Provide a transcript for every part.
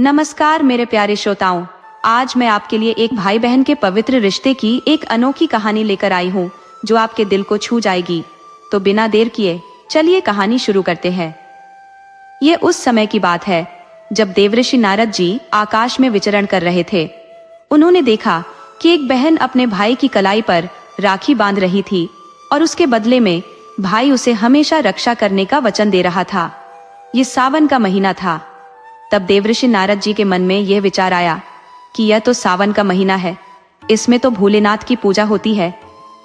नमस्कार मेरे प्यारे श्रोताओं, आज मैं आपके लिए एक भाई बहन के पवित्र रिश्ते की एक अनोखी कहानी लेकर आई हूँ जो आपके दिल को छू जाएगी। तो बिना देर किए चलिए कहानी शुरू करते हैं। ये उस समय की बात है जब देवऋषि नारद जी आकाश में विचरण कर रहे थे। उन्होंने देखा कि एक बहन अपने भाई की कलाई पर राखी बांध रही थी और उसके बदले में भाई उसे हमेशा रक्षा करने का वचन दे रहा था। ये सावन का महीना था। तब देवऋषि नारद जी के मन में यह विचार आया कि यह तो सावन का महीना है, इसमें तो भोलेनाथ की पूजा होती है,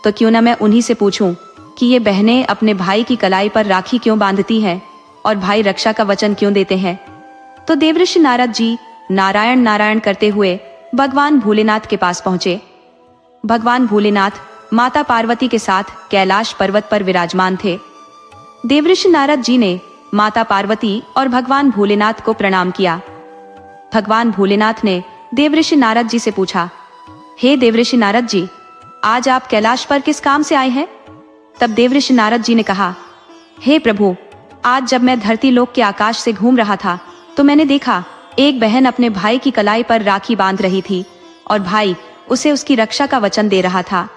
तो क्यों ना मैं उन्हीं से पूछूं कि ये बहनें अपने भाई की कलाई पर राखी क्यों बांधती हैं और भाई रक्षा का वचन क्यों देते हैं। तो देवऋषि नारद जी नारायण नारायण करते हुए भगवान भोलेनाथ के पास पहुंचे। भगवान भोलेनाथ माता पार्वती के साथ कैलाश पर्वत पर विराजमान थे। देवऋषि नारद जी ने माता पार्वती और भगवान भोलेनाथ को प्रणाम किया। भगवान भोलेनाथ ने देवऋषि नारद जी से पूछा, हे देवऋषि नारद जी, आज आप कैलाश पर किस काम से आए हैं। तब देवऋषि नारद जी ने कहा, हे प्रभु, आज जब मैं धरती लोक के आकाश से घूम रहा था तो मैंने देखा एक बहन अपने भाई की कलाई पर राखी बांध रही थी और भाई उसे उसकी रक्षा का वचन दे रहा था।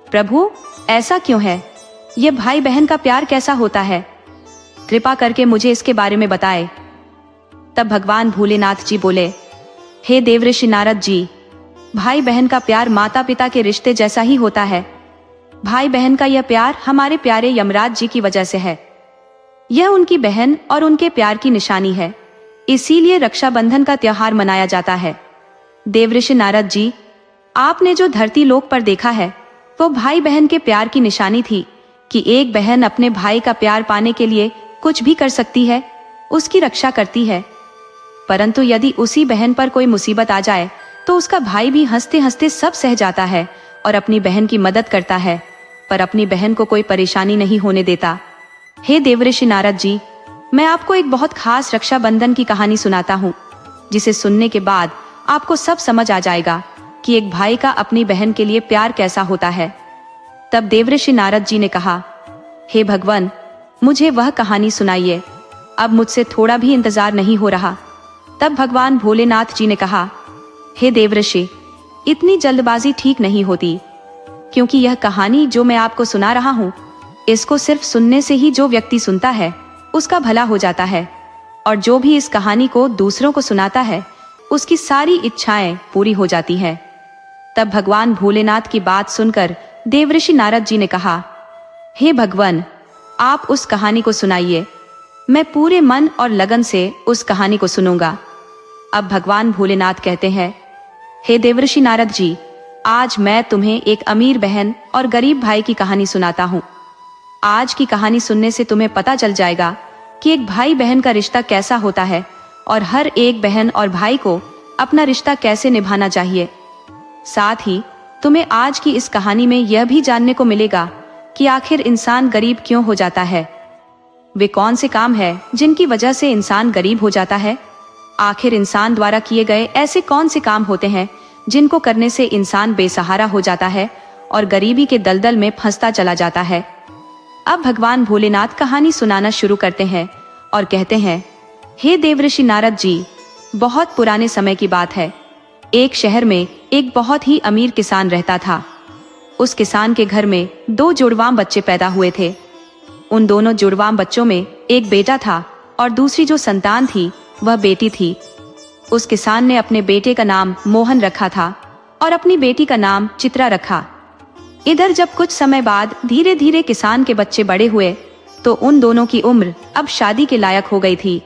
प्रभु, ऐसा क्यों है? यह भाई बहन का प्यार कैसा होता है? कृपा करके मुझे इसके बारे में बताएं। तब भगवान भोलेनाथ जी बोले, हे देवऋषि नारद जी, भाई बहन का प्यार माता पिता के रिश्ते जैसा ही होता है। भाई बहन का यह प्यार हमारे प्यारे यमराज जी की वजह से है। यह उनकी बहन और उनके प्यार की निशानी है, इसीलिए रक्षाबंधन का त्योहार मनाया जाता है। देवऋषि नारद जी, आपने जो धरती लोक पर देखा है वो भाई बहन के प्यार की निशानी थी कि एक बहन अपने भाई का प्यार पाने के लिए कुछ भी कर सकती है, उसकी रक्षा करती है। परंतु यदि उसी बहन पर कोई मुसीबत आ जाए तो उसका भाई भी हंसते हंसते सब सह जाता है और अपनी बहन की मदद करता है, पर अपनी बहन को कोई परेशानी नहीं होने देता। हे देवऋषि नारद जी, मैं आपको एक बहुत खास रक्षाबंधन की कहानी सुनाता हूँ, जिसे सुनने के बाद आपको सब समझ आ जाएगा कि एक भाई का अपनी बहन के लिए प्यार कैसा होता है। तब देवऋषि नारद जी ने कहा, हे भगवान, मुझे वह कहानी सुनाइए, अब मुझसे थोड़ा भी इंतजार नहीं हो रहा। तब भगवान भोलेनाथ जी ने कहा, हे देवऋषि, इतनी जल्दबाजी ठीक नहीं होती, क्योंकि यह कहानी जो मैं आपको सुना रहा हूँ, इसको सिर्फ सुनने से ही जो व्यक्ति सुनता है उसका भला हो जाता है, और जो भी इस कहानी को दूसरों को सुनाता है उसकी सारी इच्छाएं पूरी हो जाती है। तब भगवान भोलेनाथ की बात सुनकर देवऋषि नारद जी ने कहा, हे भगवान, आप उस कहानी को सुनाइए, मैं पूरे मन और लगन से उस कहानी को सुनूंगा। अब भगवान भोलेनाथ कहते हैं, हे देवऋषि नारद जी, आज मैं तुम्हें एक अमीर बहन और गरीब भाई की कहानी सुनाता हूँ। आज की कहानी सुनने से तुम्हें पता चल जाएगा कि एक भाई बहन का रिश्ता कैसा होता है और हर एक बहन और भाई को अपना रिश्ता कैसे निभाना चाहिए। साथ ही तुम्हें आज की इस कहानी में यह भी जानने को मिलेगा कि आखिर इंसान गरीब क्यों हो जाता है। वे कौन से काम है जिनकी वजह से इंसान गरीब हो जाता है। आखिर इंसान द्वारा किए गए ऐसे कौन से काम होते हैं जिनको करने से इंसान बेसहारा हो जाता है और गरीबी के दलदल में फंसता चला जाता है। अब भगवान भोलेनाथ कहानी सुनाना शुरू करते हैं और कहते हैं, हे देवऋषि नारद जी, बहुत पुराने समय की बात है। एक शहर में एक बहुत ही अमीर किसान रहता था। उस किसान के घर में 2 जुड़वां बच्चे पैदा हुए थे। उन दोनों जुड़वां बच्चों में एक बेटा था और दूसरी जो संतान थी वह बेटी थी। उस किसान ने अपने बेटे का नाम मोहन रखा था और अपनी बेटी का नाम चित्रा रखा। इधर जब कुछ समय बाद धीरे धीरे किसान के बच्चे बड़े हुए तो उन दोनों की उम्र अब शादी के लायक हो गई थी।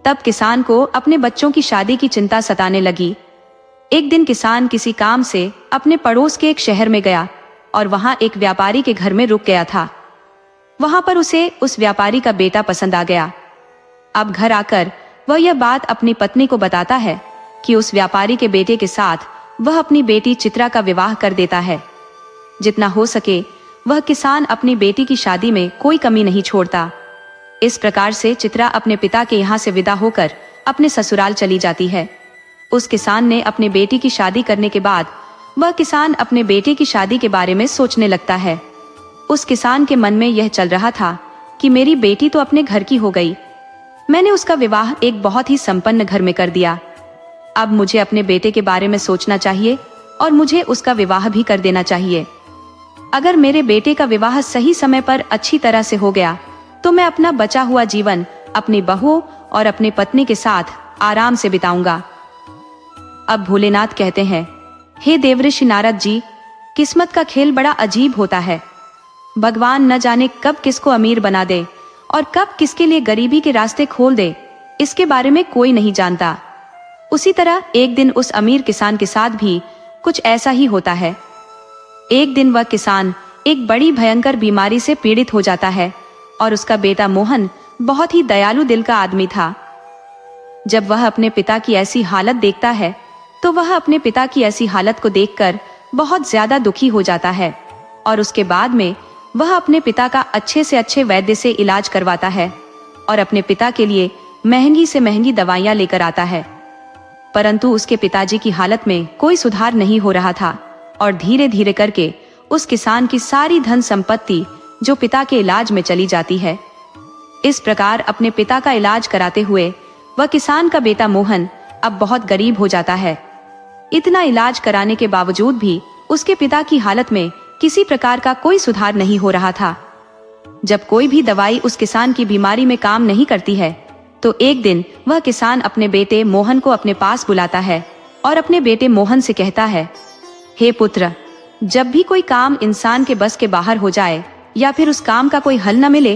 तब किसान को अपने बच्चों की शादी की चिंता सताने लगी। एक दिन किसान किसी काम से अपने पड़ोस के एक शहर में गया और वहां एक व्यापारी के घर में रुक गया था। वहां पर उसे उस व्यापारी का बेटा पसंद आ गया। अब घर आकर वह यह बात अपनी पत्नी को बताता है कि उस व्यापारी के बेटे के साथ वह अपनी बेटी चित्रा का विवाह कर देता है। जितना हो सके वह किसान अपनी बेटी की शादी में कोई कमी नहीं छोड़ता। इस प्रकार से चित्रा अपने पिता के यहाँ से विदा होकर अपने ससुराल चली जाती है। उस किसान ने अपने बेटी की शादी करने के बाद वह किसान अपने बेटे की शादी के बारे में सोचने लगता है। उस किसान के मन में यह चल रहा था कि मेरी बेटी तो अपने घर की हो गई, मैंने उसका विवाह एक बहुत ही संपन्न घर में कर दिया, अब मुझे अपने बेटे के बारे में सोचना चाहिए और मुझे उसका विवाह भी कर देना चाहिए। अगर मेरे बेटे का विवाह सही समय पर अच्छी तरह से हो गया तो मैं अपना बचा हुआ जीवन अपनी बहुओं और अपनी पत्नी के साथ आराम से बिताऊंगा। अब भोलेनाथ कहते हैं, हे देवऋषि नारद जी, किस्मत का खेल बड़ा अजीब होता है। भगवान न जाने कब किसको अमीर बना दे और कब किसके लिए गरीबी के रास्ते खोल दे, इसके बारे में कोई नहीं जानता। उसी तरह एक दिन उस अमीर किसान के साथ भी कुछ ऐसा ही होता है। एक दिन वह किसान एक बड़ी भयंकर बीमारी से पीड़ित हो जाता है और उसका बेटा मोहन बहुत ही दयालु दिल का आदमी था। जब वह अपने पिता की ऐसी हालत देखता है तो वह अपने पिता की ऐसी हालत को देखकर बहुत ज्यादा दुखी हो जाता है और उसके बाद में वह अपने पिता का अच्छे से अच्छे वैद्य से इलाज करवाता है और अपने पिता के लिए महंगी से महंगी दवाइयां लेकर आता है। परंतु उसके पिताजी की हालत में कोई सुधार नहीं हो रहा था और धीरे धीरे करके उस किसान की सारी धन संपत्ति जो पिता के इलाज में चली जाती है। इस प्रकार अपने पिता का इलाज कराते हुए वह किसान का बेटा मोहन अब बहुत गरीब हो जाता है। इतना इलाज कराने के बावजूद भी उसके पिता की हालत में किसी प्रकार का कोई सुधार नहीं हो रहा था। जब कोई भी दवाई उस किसान की बीमारी में काम नहीं करती है तो एक दिन वह किसान अपने बेटे मोहन को अपने पास बुलाता है और अपने बेटे मोहन से कहता है, हे पुत्र, जब भी कोई काम इंसान के बस के बाहर हो जाए या फिर उस काम का कोई हल न मिले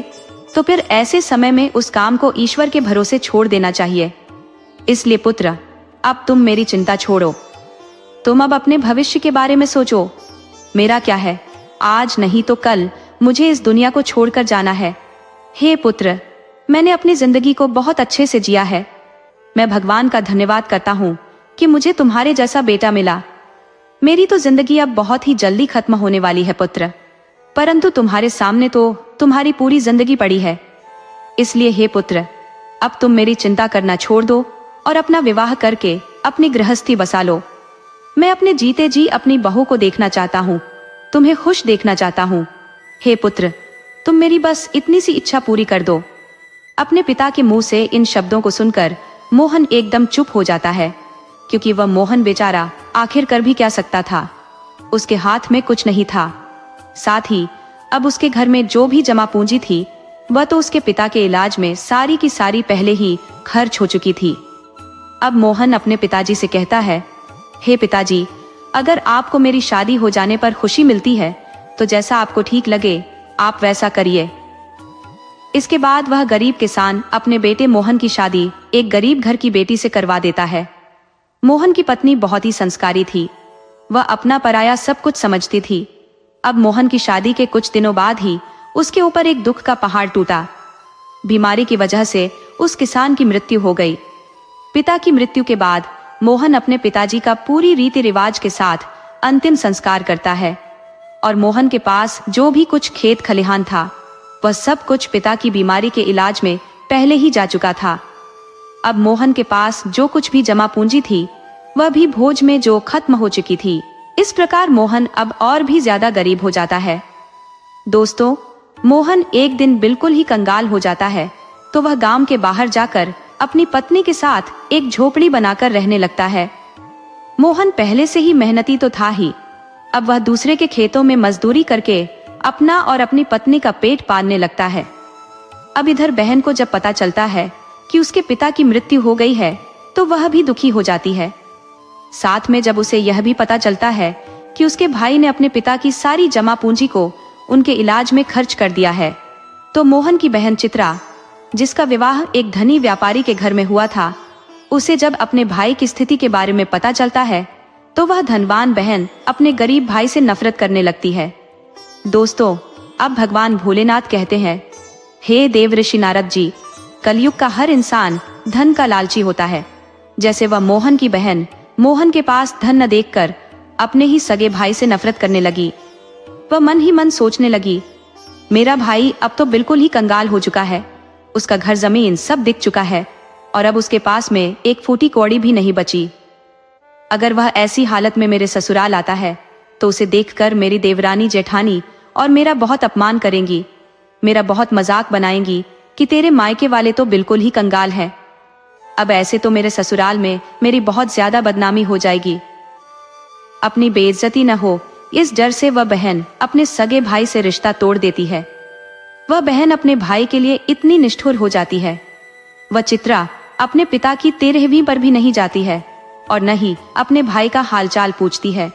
तो फिर ऐसे समय में उस काम को ईश्वर के भरोसे छोड़ देना चाहिए। इसलिए पुत्र, अब तुम मेरी चिंता छोड़ो। तुम अब अपने भविष्य के बारे में सोचो। मेरा क्या है, आज नहीं तो कल मुझे इस दुनिया को छोड़कर जाना है। हे पुत्र, मैंने अपनी जिंदगी को बहुत अच्छे से जिया है। मैं भगवान का धन्यवाद करता हूँ कि मुझे तुम्हारे जैसा बेटा मिला। मेरी तो जिंदगी अब बहुत ही जल्दी खत्म होने वाली है पुत्र, परंतु तुम्हारे सामने तो तुम्हारी पूरी जिंदगी पड़ी है। इसलिए हे पुत्र, अब तुम मेरी चिंता करना छोड़ दो और अपना विवाह करके अपनी गृहस्थी बसा लो। मैं अपने जीते जी अपनी बहू को देखना चाहता हूँ, तुम्हें खुश देखना चाहता हूँ। हे पुत्र, तुम मेरी बस इतनी सी इच्छा पूरी कर दो। अपने पिता के मुंह से इन शब्दों को सुनकर मोहन एकदम चुप हो जाता है, क्योंकि वह मोहन बेचारा आखिर कर भी क्या सकता था। उसके हाथ में कुछ नहीं था। साथ ही अब उसके घर में जो भी जमा पूंजी थी वह तो उसके पिता के इलाज में सारी की सारी पहले ही खर्च हो चुकी थी। अब मोहन अपने पिताजी से कहता है, हे पिताजी, अगर आपको मेरी शादी हो जाने पर खुशी मिलती है तो जैसा आपको ठीक लगे आप वैसा करिए। इसके बाद वह गरीब किसान अपने बेटे मोहन की शादी एक गरीब घर की बेटी से करवा देता है। मोहन की पत्नी बहुत ही संस्कारी थी, वह अपना पराया सब कुछ समझती थी। अब मोहन की शादी के कुछ दिनों बाद ही उसके ऊपर एक दुख का पहाड़ टूटा। बीमारी की वजह से उस किसान की मृत्यु हो गई। पिता की मृत्यु के बाद मोहन अपने पिताजी का पूरी रीति रिवाज के साथ अंतिम संस्कार करता है और मोहन के पास जो भी कुछ खेत खलिहान था वह सब कुछ पिता की बीमारी के इलाज में पहले ही जा चुका था। अब मोहन के पास जो कुछ भी जमा पूंजी थी वह भी भोज में जो खत्म हो चुकी थी। इस प्रकार मोहन अब और भी ज्यादा गरीब हो जाता है। दोस्तों, मोहन एक दिन बिल्कुल ही कंगाल हो जाता है तो वह गांव के बाहर जाकर अपनी पत्नी के साथ एक झोपड़ी बनाकर रहने लगता है। मोहन पहले से ही मेहनती तो था ही, अब वह दूसरे के खेतों में मजदूरी करके अपना और अपनी पत्नी का पेट पालने लगता है। अब इधर बहन को जब पता चलता है कि उसके पिता की मृत्यु हो गई है तो वह भी दुखी हो जाती है। साथ में जब उसे यह भी पता चलता है कि उसके भाई ने अपने पिता की सारी जमा पूंजी को उनके इलाज में खर्च कर दिया है, तो मोहन की बहन चित्रा, जिसका विवाह एक धनी व्यापारी के घर में हुआ था, उसे जब अपने भाई की स्थिति के बारे में पता चलता है तो वह धनवान बहन अपने गरीब भाई से नफरत करने लगती है। दोस्तों, अब भगवान भोलेनाथ कहते हैं, हे देवऋषि नारद जी, कलयुग का हर इंसान धन का लालची होता है। जैसे वह मोहन की बहन मोहन के पास धन न देखकर अपने ही सगे भाई से नफरत करने लगी। वह मन ही मन सोचने लगी, मेरा भाई अब तो बिल्कुल ही कंगाल हो चुका है, उसका घर जमीन सब बिक चुका है और अब उसके पास में एक फूटी कौड़ी भी नहीं बची। अगर वह ऐसी हालत में मेरे ससुराल आता है तो उसे देखकर मेरी देवरानी जेठानी और मेरा बहुत अपमान करेंगी, मेरा बहुत मजाक बनाएंगी कि तेरे मायके वाले तो बिल्कुल ही कंगाल है। अब ऐसे तो मेरे ससुराल में मेरी बहुत ज्यादा बदनामी हो जाएगी। अपनी बेइज्जती न हो इस डर से वह बहन अपने सगे भाई से रिश्ता तोड़ देती है। वह बहन अपने भाई के लिए इतनी निष्ठुर हो जाती है। वह चित्रा अपने पिता की 13वीं पर भी नहीं जाती है और न ही अपने भाई का हालचाल पूछती है,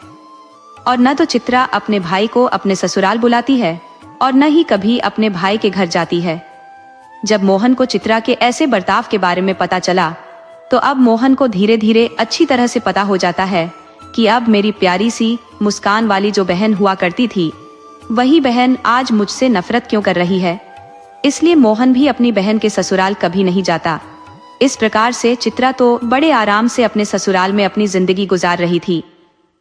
और न तो चित्रा अपने भाई को अपने ससुराल बुलाती है और न ही कभी अपने भाई के घर जाती है। जब मोहन को चित्रा के ऐसे बर्ताव के बारे में पता चला तो अब मोहन को धीरे धीरे अच्छी तरह से पता हो जाता है कि अब मेरी प्यारी सी मुस्कान वाली जो बहन हुआ करती थी वही बहन आज मुझसे नफरत क्यों कर रही है। इसलिए मोहन भी अपनी बहन के ससुराल कभी नहीं जाता। इस प्रकार से चित्रा तो बड़े आराम से अपने ससुराल में अपनी जिंदगी गुजार रही थी,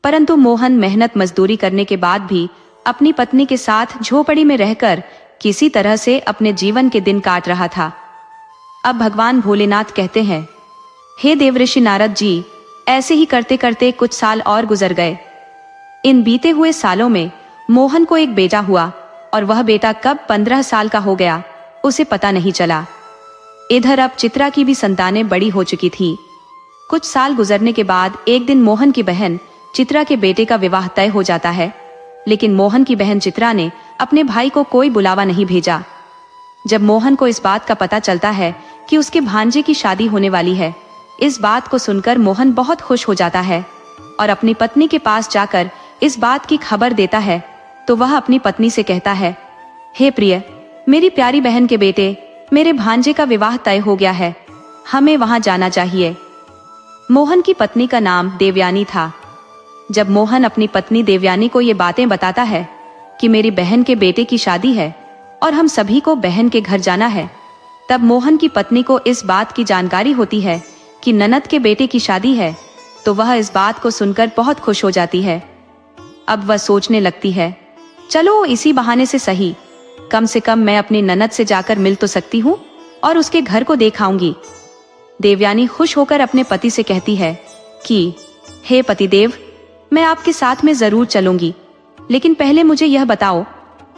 परंतु मोहन मेहनत मजदूरी करने के बाद भी अपनी पत्नी के साथ झोपड़ी में रहकर किसी तरह से अपने जीवन के दिन काट रहा था। अब भगवान भोलेनाथ कहते हैं, हे देवऋषि नारद जी, ऐसे ही करते करते कुछ साल और गुजर गए। इन बीते हुए सालों में मोहन को एक बेटा हुआ और वह बेटा कब 15 साल का हो गया उसे पता नहीं चला। इधर अब चित्रा की भी संतानें बड़ी हो चुकी थी। कुछ साल गुजरने के बाद एक दिन मोहन की बहन चित्रा के बेटे का विवाह तय हो जाता है, लेकिन मोहन की बहन चित्रा ने अपने भाई को कोई बुलावा नहीं भेजा। जब मोहन को इस बात का पता चलता है कि उसके भांजे की शादी होने वाली है, इस बात को सुनकर मोहन बहुत खुश हो जाता है और अपनी पत्नी के पास जाकर इस बात की खबर देता है। तो वह अपनी पत्नी से कहता है, हे प्रिय, मेरी प्यारी बहन के बेटे मेरे भांजे का विवाह तय हो गया है, हमें वहां जाना चाहिए। मोहन की पत्नी का नाम देवयानी था। जब मोहन अपनी पत्नी देवयानी को ये बातें बताता है कि मेरी बहन के बेटे की शादी है और हम सभी को बहन के घर जाना है, तब मोहन की पत्नी को इस बात की जानकारी होती है कि ननद के बेटे की शादी है, तो वह इस बात को सुनकर बहुत खुश हो जाती है। अब वह सोचने लगती है, चलो इसी बहाने से सही, कम से कम मैं अपनी ननद से जाकर मिल तो सकती हूँ और उसके घर को देख आऊंगी। देवयानी खुश होकर अपने पति से कहती है कि हे पतिदेव, मैं आपके साथ में जरूर चलूंगी, लेकिन पहले मुझे यह बताओ,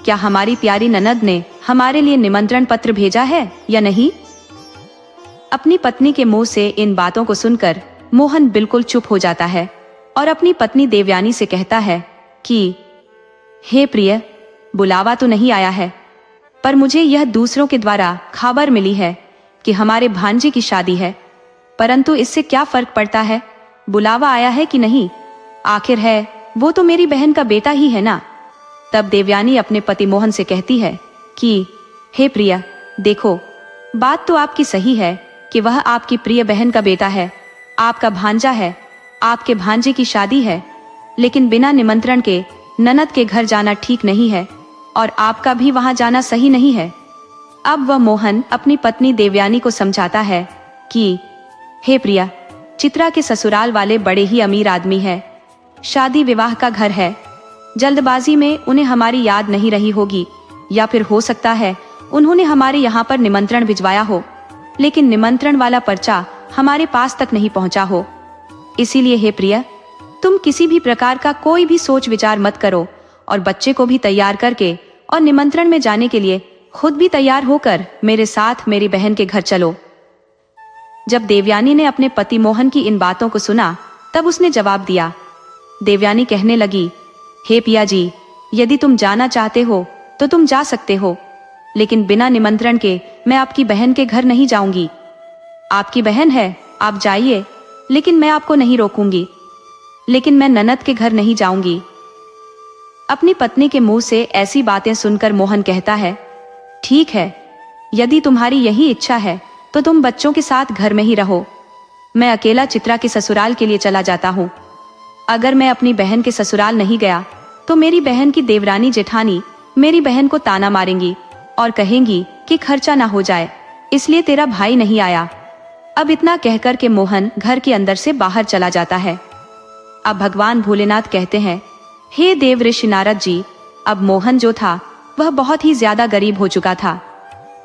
क्या हमारी प्यारी ननद ने हमारे लिए निमंत्रण पत्र भेजा है या नहीं? अपनी पत्नी के मुंह से इन बातों को सुनकर मोहन बिल्कुल चुप हो जाता है और अपनी पत्नी देवयानी से कहता है कि हे प्रिय, बुलावा तो नहीं आया है, पर मुझे यह दूसरों के द्वारा खबर मिली है कि हमारे भांजे की शादी है, परंतु इससे क्या फर्क पड़ता है, बुलावा आया है कि नहीं, आखिर है वो तो मेरी बहन का बेटा ही है ना। तब देवयानी अपने पति मोहन से कहती है कि हे प्रिया, देखो बात तो आपकी सही है कि वह आपकी प्रिय बहन का बेटा है, आपका भांजा है, आपके भांजे की शादी है, लेकिन बिना निमंत्रण के ननद के घर जाना ठीक नहीं है और आपका भी वहां जाना सही नहीं है। अब वह मोहन अपनी पत्नी देवयानी को समझाता है कि हे प्रिया, चित्रा के ससुराल वाले बड़े ही अमीर आदमी है, शादी विवाह का घर है, जल्दबाजी में उन्हें हमारी याद नहीं रही होगी, या फिर हो सकता है उन्होंने हमारे यहाँ पर निमंत्रण भिजवाया हो, लेकिन निमंत्रण वाला पर्चा हमारे पास तक नहीं पहुँचा हो। इसीलिए हे प्रिया, तुम किसी भी प्रकार का कोई भी सोच विचार मत करो और बच्चे को भी तैयार करके और निमंत्रण में जाने के लिए खुद भी तैयार होकर मेरे साथ मेरी बहन के घर चलो। जब देवयानी ने अपने पति मोहन की इन बातों को सुना तब उसने जवाब दिया। देवयानी कहने लगी, हे पिया जी, यदि तुम जाना चाहते हो तो तुम जा सकते हो, लेकिन बिना निमंत्रण के मैं आपकी बहन के घर नहीं जाऊंगी। आपकी बहन है, आप जाइए, लेकिन मैं आपको नहीं रोकूंगी, लेकिन मैं ननद के घर नहीं जाऊंगी। अपनी पत्नी के मुंह से ऐसी बातें सुनकर मोहन कहता है, ठीक है, यदि तुम्हारी यही इच्छा है तो तुम बच्चों के साथ घर में ही रहो, मैं अकेला चित्रा के ससुराल के लिए चला जाता हूँ। अगर मैं अपनी बहन के ससुराल नहीं गया तो मेरी बहन की देवरानी जेठानी मेरी बहन को ताना मारेंगी और कहेंगी कि खर्चा ना हो जाए, इसलिए तेरा भाई नहीं आया। अब इतना कहकर के मोहन घर के अंदर से बाहर चला जाता है। अब भगवान भोलेनाथ कहते हैं, हे देव ऋषि नारद जी, अब मोहन जो था वह बहुत ही ज्यादा गरीब हो चुका था।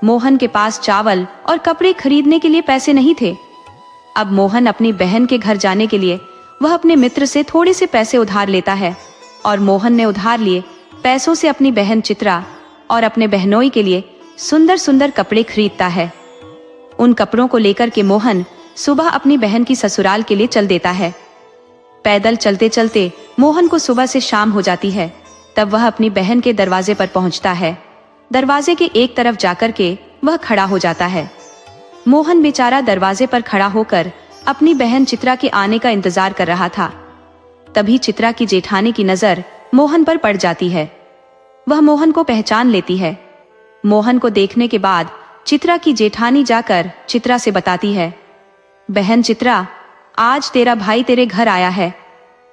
मोहन के पास चावल और कपड़े खरीदने के लिए पैसे नहीं थे। अब मोहन अपनी बहन के घर जाने के लिए वह अपने मित्र से थोड़े से पैसे उधार लेता है और मोहन ने उधार लिए पैसों से अपनी बहन चित्रा और अपने बहनोई के लिए सुंदर सुंदर कपड़े खरीदता है। उन कपड़ों को लेकर के मोहन सुबह अपनी बहन की ससुराल के लिए चल देता है। पैदल चलते चलते मोहन को सुबह से शाम हो जाती है। तब वह अपनी बहन के दरवाजे पर पहुंचता है। दरवाजे के एक तरफ जाकर के वह खड़ा हो जाता है। मोहन बेचारा दरवाजे पर खड़ा होकर अपनी बहन चित्रा के आने का इंतजार कर रहा था। तभी चित्रा की जेठानी की नजर मोहन पर पड़ जाती है। वह मोहन को पहचान लेती है। मोहन को देखने के बाद चित्रा की जेठानी जाकर चित्रा से बताती है, बहन चित्रा, आज तेरा भाई तेरे घर आया है,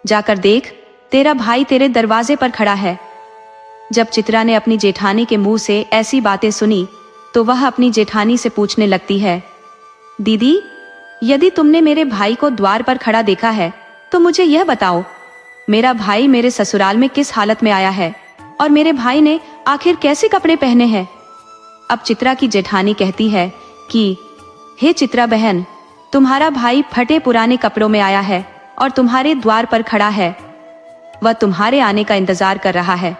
जाकर देख, तेरा भाई तेरे दरवाजे पर खड़ा है। जब चित्रा ने अपनी जेठानी के मुंह से ऐसी बातें सुनी तो वह अपनी जेठानी से पूछने लगती है, दीदी, यदि तुमने मेरे भाई को द्वार पर खड़ा देखा है तो मुझे यह बताओ, मेरा भाई मेरे ससुराल में किस हालत में आया है और मेरे भाई ने आखिर कैसे कपड़े पहने हैं। अब चित्रा की जेठानी कहती है कि हे चित्रा बहन, तुम्हारा भाई फटे पुराने कपड़ों में आया है और तुम्हारे द्वार पर खड़ा है। वह तुम्हारे आने का इंतजार कर रहा है।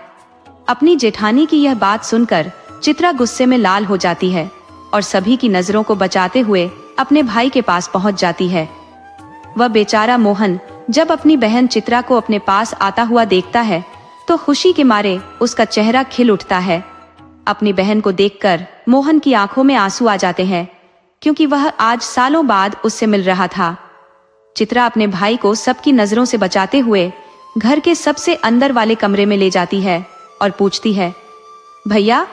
अपनी जेठानी की यह बात सुनकर चित्रा गुस्से में लाल हो जाती है और सभी की नजरों को बचाते हुए अपने भाई के पास पहुंच जाती है। वह बेचारा मोहन जब अपनी बहन चित्रा को अपने पास आता हुआ देखता है तो खुशी के मारे उसका चेहरा खिल उठता है। अपनी बहन को देखकर मोहन की आंखों में आंसू आ जाते हैं, क्योंकि वह आज सालों बाद उससे मिल रहा था। चित्रा अपने भाई को सबकी नजरों से बचाते हुए घर के सबसे अंदर वाले कमरे में ले जाती है और पूछती है, भैया,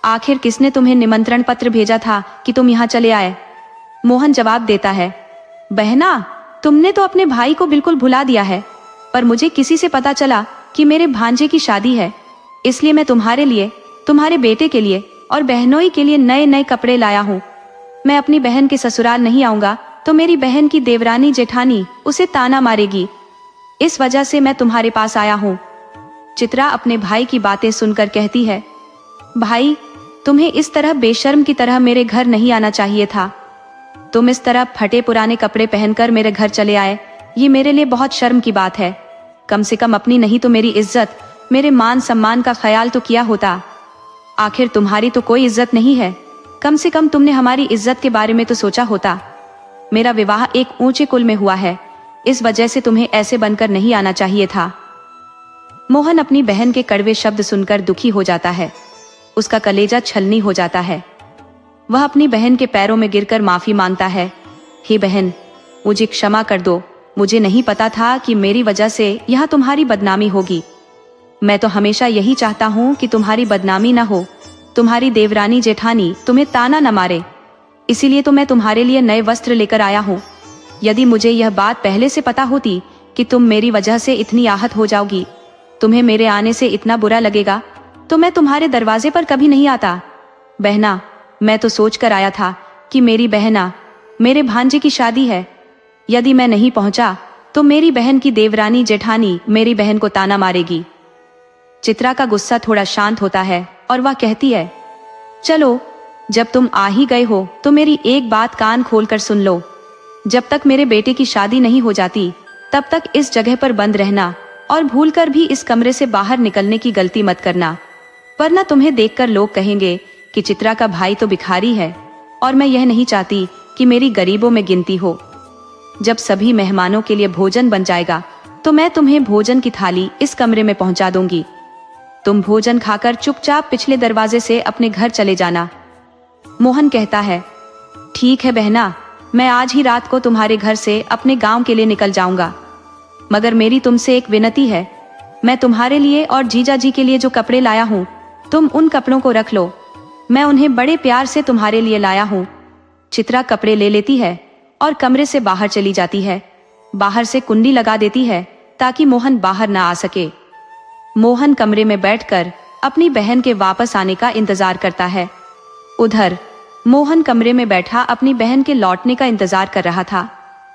आखिर किसने तुम्हें निमंत्रण पत्र भेजा था कि तुम यहाँ चले आए। मोहन जवाब देता है, बहना, तुमने तो अपने भाई को बिल्कुल भुला दिया है, पर मुझे किसी से पता चला कि मेरे भांजे की शादी है, इसलिए मैं तुम्हारे लिए, तुम्हारे बेटे के लिए और बहनोई के लिए नए नए कपड़े लाया हूँ। मैं अपनी बहन के ससुराल नहीं आऊंगा तो मेरी बहन की देवरानी जेठानी उसे ताना मारेगी, इस वजह से मैं तुम्हारे पास आया हूँ। चित्रा अपने भाई की बातें सुनकर कहती है, भाई, तुम्हें इस तरह बेशर्म की तरह मेरे घर नहीं आना चाहिए था। तुम इस तरह फटे पुराने कपड़े पहनकर मेरे घर चले आए, ये मेरे लिए बहुत शर्म की बात है। कम से कम अपनी नहीं तो मेरी इज्जत, मेरे मान सम्मान का ख्याल तो किया होता। आखिर तुम्हारी तो कोई इज्जत नहीं है, कम से कम तुमने हमारी इज्जत के बारे में तो सोचा होता। मेरा विवाह एक ऊंचे कुल में हुआ है, इस वजह से तुम्हें ऐसे बनकर नहीं आना चाहिए था। मोहन अपनी बहन के कड़वे शब्द सुनकर दुखी हो जाता है। उसका कलेजा छलनी हो जाता है। वह अपनी बहन के पैरों में गिरकर माफी मांगता है, हे बहन, मुझे क्षमा कर दो, मुझे नहीं पता था कि मेरी वजह से यहाँ तुम्हारी बदनामी होगी। मैं तो हमेशा यही चाहता हूँ कि तुम्हारी बदनामी न हो, तुम्हारी देवरानी जेठानी तुम्हें ताना न मारे, इसीलिए तो मैं तुम्हारे लिए नए वस्त्र लेकर आया हूँ। यदि मुझे यह बात पहले से पता होती कि तुम मेरी वजह से इतनी आहत हो जाओगी, तुम्हें मेरे आने से इतना बुरा लगेगा, तो मैं तुम्हारे दरवाजे पर कभी नहीं आता। बहना, मैं तो सोच कर आया था कि मेरी बहना, मेरे भांजे की शादी है, यदि मैं नहीं पहुंचा तो मेरी बहन की देवरानी जेठानी मेरी बहन को ताना मारेगी। चित्रा का गुस्सा थोड़ा शांत होता है और वह कहती है, चलो, जब तुम आ ही गए हो तो मेरी एक बात कान खोलकर सुन लो। जब तक मेरे बेटे की शादी नहीं हो जाती तब तक इस जगह पर बंद रहना और भूलकर भी इस कमरे से बाहर निकलने की गलती मत करना, वरना तुम्हें देखकर लोग कहेंगे कि चित्रा का भाई तो भिखारी है, और मैं यह नहीं चाहती कि मेरी गरीबों में गिनती हो। जब सभी मेहमानों के लिए भोजन बन जाएगा तो मैं तुम्हें भोजन की थाली इस कमरे में पहुंचा दूंगी। तुम भोजन खाकर चुपचाप पिछले दरवाजे से अपने घर चले जाना। मोहन कहता है, ठीक है बहना, मैं आज ही रात को तुम्हारे घर से अपने गांव के लिए निकल जाऊंगा, मगर मेरी तुमसे एक विनती है, मैं तुम्हारे लिए और जीजा जी के लिए जो कपड़े लाया हूँ, तुम उन कपड़ों को रख लो, मैं उन्हें बड़े प्यार से तुम्हारे लिए लाया हूँ। चित्रा कपड़े ले लेती है और कमरे से बाहर चली जाती है। बाहर से कुंडी लगा देती है ताकि मोहन बाहर ना आ सके। मोहन कमरे में बैठकर अपनी बहन के वापस आने का इंतजार करता है। उधर मोहन कमरे में बैठा अपनी बहन के लौटने का इंतजार कर रहा था।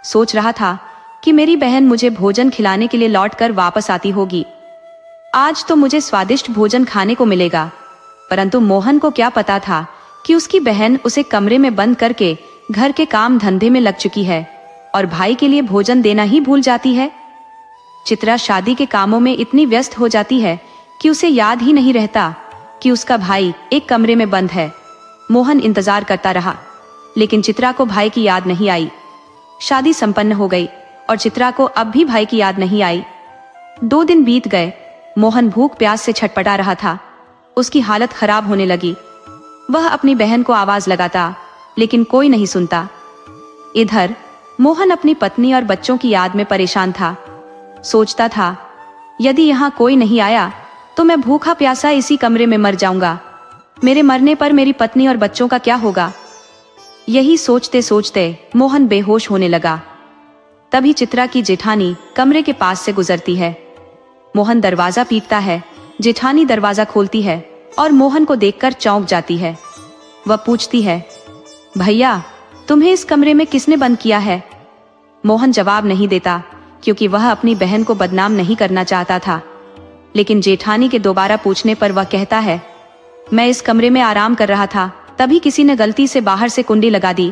सोच रहा था कि मेरी बहन मुझे भोजन खिलाने के लिए लौटकर वापस आती होगी, आज तो मुझे स्वादिष्ट भोजन खाने को मिलेगा। परंतु मोहन को क्या पता था कि उसकी बहन उसे कमरे में बंद करके घर के काम धंधे में लग चुकी है और भाई के लिए भोजन देना ही भूल जाती है। चित्रा शादी के कामों में इतनी व्यस्त हो जाती है कि उसे याद ही नहीं रहता कि उसका भाई एक कमरे में बंद है। मोहन इंतजार करता रहा, लेकिन चित्रा को भाई की याद नहीं आई। शादी संपन्न हो गई और चित्रा को अब भी भाई की याद नहीं आई। 2 दिन बीत गए। मोहन भूख प्यास से छटपटा रहा था। उसकी हालत खराब होने लगी। वह अपनी बहन को आवाज लगाता, लेकिन कोई नहीं सुनता। इधर मोहन अपनी पत्नी और बच्चों की याद में परेशान था। सोचता था, यदि यहाँ कोई नहीं आया तो मैं भूखा प्यासा इसी कमरे में मर जाऊंगा। मेरे मरने पर मेरी पत्नी और बच्चों का क्या होगा? यही सोचते सोचते मोहन बेहोश होने लगा। तभी चित्रा की जेठानी कमरे के पास से गुजरती है। मोहन दरवाजा पीटता है। जेठानी दरवाजा खोलती है और मोहन को देखकर चौंक जाती है। वह पूछती है, भैया, तुम्हें इस कमरे में किसने बंद किया है? मोहन जवाब नहीं देता, क्योंकि वह अपनी बहन को बदनाम नहीं करना चाहता था। लेकिन जेठानी के दोबारा पूछने पर वह कहता है, मैं इस कमरे में आराम कर रहा था, तभी किसी ने गलती से बाहर से कुंडी लगा दी।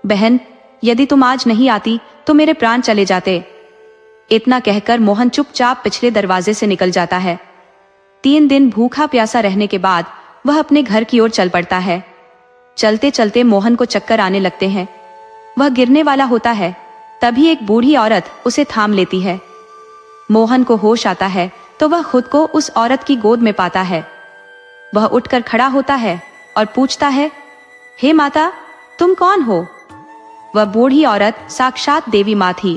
बहन, यदि तुम आज नहीं आती तो मेरे प्राण चले जाते। इतना कहकर मोहन चुपचाप पिछले दरवाजे से निकल जाता है। 3 दिन भूखा प्यासा रहने के बाद वह अपने घर की ओर चल पड़ता है। चलते चलते मोहन को चक्कर आने लगते हैं। वह गिरने वाला होता है। तभी एक बूढ़ी औरत उसे थाम लेती है। मोहन को होश आता है तो वह खुद को उस औरत की गोद में पाता है। वह उठकर खड़ा होता है और पूछता है, हे माता, तुम कौन हो? वह बूढ़ी औरत साक्षात देवी माँ थी,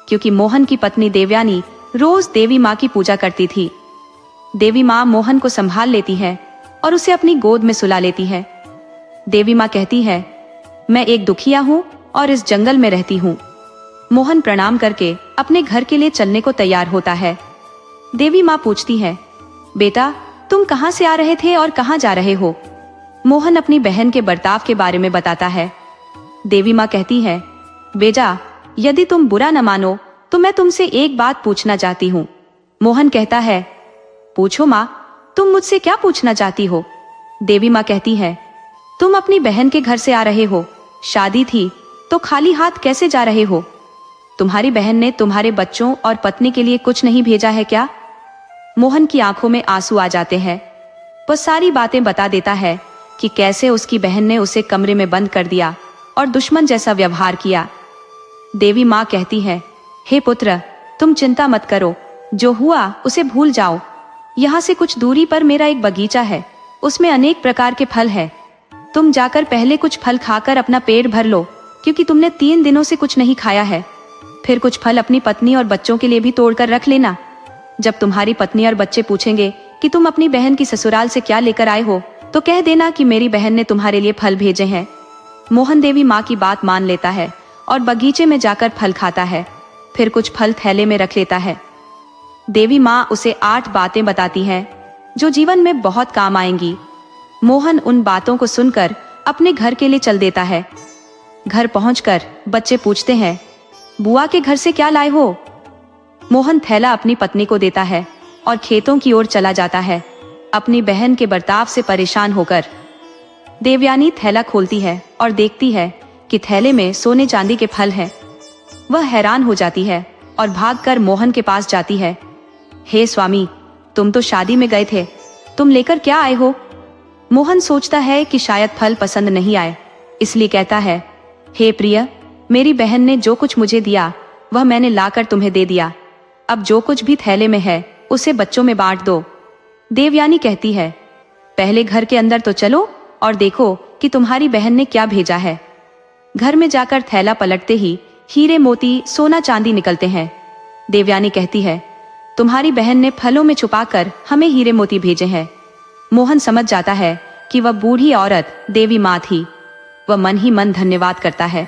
क्योंकि मोहन की पत्नी देवयानी रोज देवी माँ की पूजा करती थी। देवी माँ मोहन को संभाल लेती है और उसे अपनी गोद में सुला लेती है। देवी माँ कहती है, मैं एक दुखिया हूँ और इस जंगल में रहती हूँ। मोहन प्रणाम करके अपने घर के लिए चलने को तैयार होता है। देवी माँ पूछती है, बेटा, तुम कहाँ से आ रहे थे और कहाँ जा रहे हो? मोहन अपनी बहन के बर्ताव के बारे में बताता है। देवी माँ कहती है, बेटा, यदि तुम बुरा न मानो तो मैं तुमसे एक बात पूछना चाहती हूँ। मोहन कहता है, पूछो माँ, तुम मुझसे क्या पूछना चाहती हो? देवी माँ कहती है, तुम अपनी बहन के घर से आ रहे हो, शादी थी तो खाली हाथ कैसे जा रहे हो? तुम्हारी बहन ने तुम्हारे बच्चों और पत्नी के लिए कुछ नहीं भेजा है क्या? मोहन की आंखों में आंसू आ जाते हैं। वह सारी बातें बता देता है कि कैसे उसकी बहन ने उसे कमरे में बंद कर दिया और दुश्मन जैसा व्यवहार किया। देवी माँ कहती है, हे पुत्र, तुम चिंता मत करो, जो हुआ उसे भूल जाओ। यहाँ से कुछ दूरी पर मेरा एक बगीचा है, उसमें अनेक प्रकार के फल है। तुम जाकर पहले कुछ फल खाकर अपना पेट भर लो, क्योंकि तुमने 3 दिनों से कुछ नहीं खाया है। फिर कुछ फल अपनी पत्नी और बच्चों के लिए भी तोड़कर रख लेना। जब तुम्हारी पत्नी और बच्चे पूछेंगे कि तुम अपनी बहन की ससुराल से क्या लेकर आए हो, तो कह देना कि मेरी बहन ने तुम्हारे लिए फल भेजे हैं। मोहन देवी माँ की बात मान लेता है और बगीचे में जाकर फल खाता है। फिर कुछ फल थैले में रख लेता है। देवी माँ उसे 8 बातें बताती हैं जो जीवन में बहुत काम आएंगी। मोहन उन बातों को सुनकर अपने घर के लिए चल देता है। घर पहुंचकर बच्चे पूछते हैं, बुआ के घर से क्या लाए हो? मोहन थैला अपनी पत्नी को देता है और खेतों की ओर चला जाता है, अपनी बहन के बर्ताव से परेशान होकर। देवयानी थैला खोलती है और देखती है कि थैले में सोने चांदी के फल हैं। वह हैरान हो जाती है और भागकर मोहन के पास जाती है। हे स्वामी, तुम तो शादी में गए थे, तुम लेकर क्या आए हो? मोहन सोचता है कि शायद फल पसंद नहीं आए, इसलिए कहता है, हे प्रिय, मेरी बहन ने जो कुछ मुझे दिया वह मैंने लाकर तुम्हें दे दिया। अब जो कुछ भी थैले में है उसे बच्चों में बांट दो। देवयानी कहती है, पहले घर के अंदर तो चलो और देखो कि तुम्हारी बहन ने क्या भेजा है। घर में जाकर थैला पलटते ही हीरे मोती सोना चांदी निकलते हैं। देवयानी कहती है, तुम्हारी बहन ने फलों में छुपाकर हमें हीरे मोती भेजे हैं। मोहन समझ जाता है कि वह बूढ़ी औरत देवी माँ थी। वह मन ही मन धन्यवाद करता है।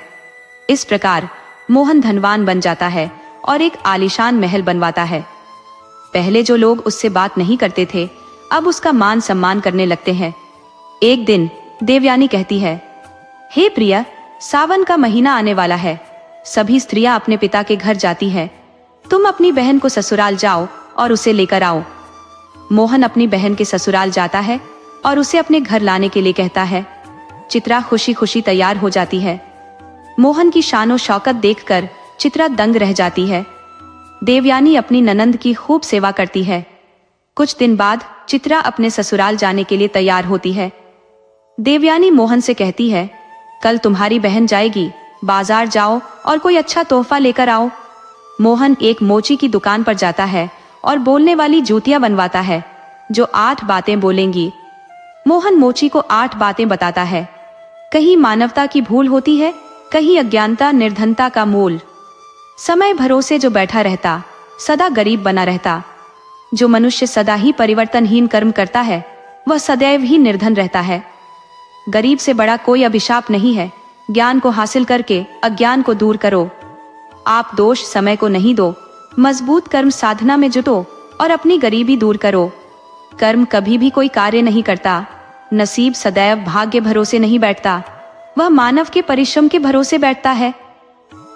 इस प्रकार मोहन धनवान बन जाता है और एक आलीशान महल बनवाता है। पहले जो लोग उससे बात नहीं करते थे, अब उसका मान सम्मान करने लगते हैं। एक दिन देवयानी कहती है, हे प्रिया, सावन का महीना आने वाला है। सभी स्त्रियां अपने पिता के घर जाती हैं। तुम अपनी बहन को ससुराल जाओ और उसे लेकर आओ। मोहन अपनी बहन के ससुराल जाता है और उसे अपने घर लाने के लिए कहता है। चित्रा खुशी खुशी तैयार हो जाती है। मोहन की शानो शौकत देखकर चित्रा दंग रह जाती है। देवयानी अपनी ननंद की खूब सेवा करती है। कुछ दिन बाद चित्रा अपने ससुराल जाने के लिए तैयार होती है। देवयानी मोहन से कहती है, कल तुम्हारी बहन जाएगी, बाजार जाओ और कोई अच्छा तोहफा लेकर आओ। मोहन एक मोची की दुकान पर जाता है और बोलने वाली जूतियां बनवाता है जो 8 बातें बोलेंगी। मोहन मोची को 8 बातें बताता है। कहीं मानवता की भूल होती है, कहीं अज्ञानता निर्धनता का मूल। समय भरोसे जो बैठा रहता सदा गरीब बना रहता। जो मनुष्य सदा ही परिवर्तनहीन कर्म करता है वह सदैव ही निर्धन रहता है। गरीब से बड़ा कोई अभिशाप नहीं है। ज्ञान को हासिल करके अज्ञान को दूर करो। आप दोष समय को नहीं दो, मजबूत कर्म साधना में जुटो और अपनी गरीबी दूर करो। कर्म कभी भी कोई कार्य नहीं करता। नसीब सदैव भाग्य भरोसे नहीं बैठता, वह मानव के परिश्रम के भरोसे बैठता है।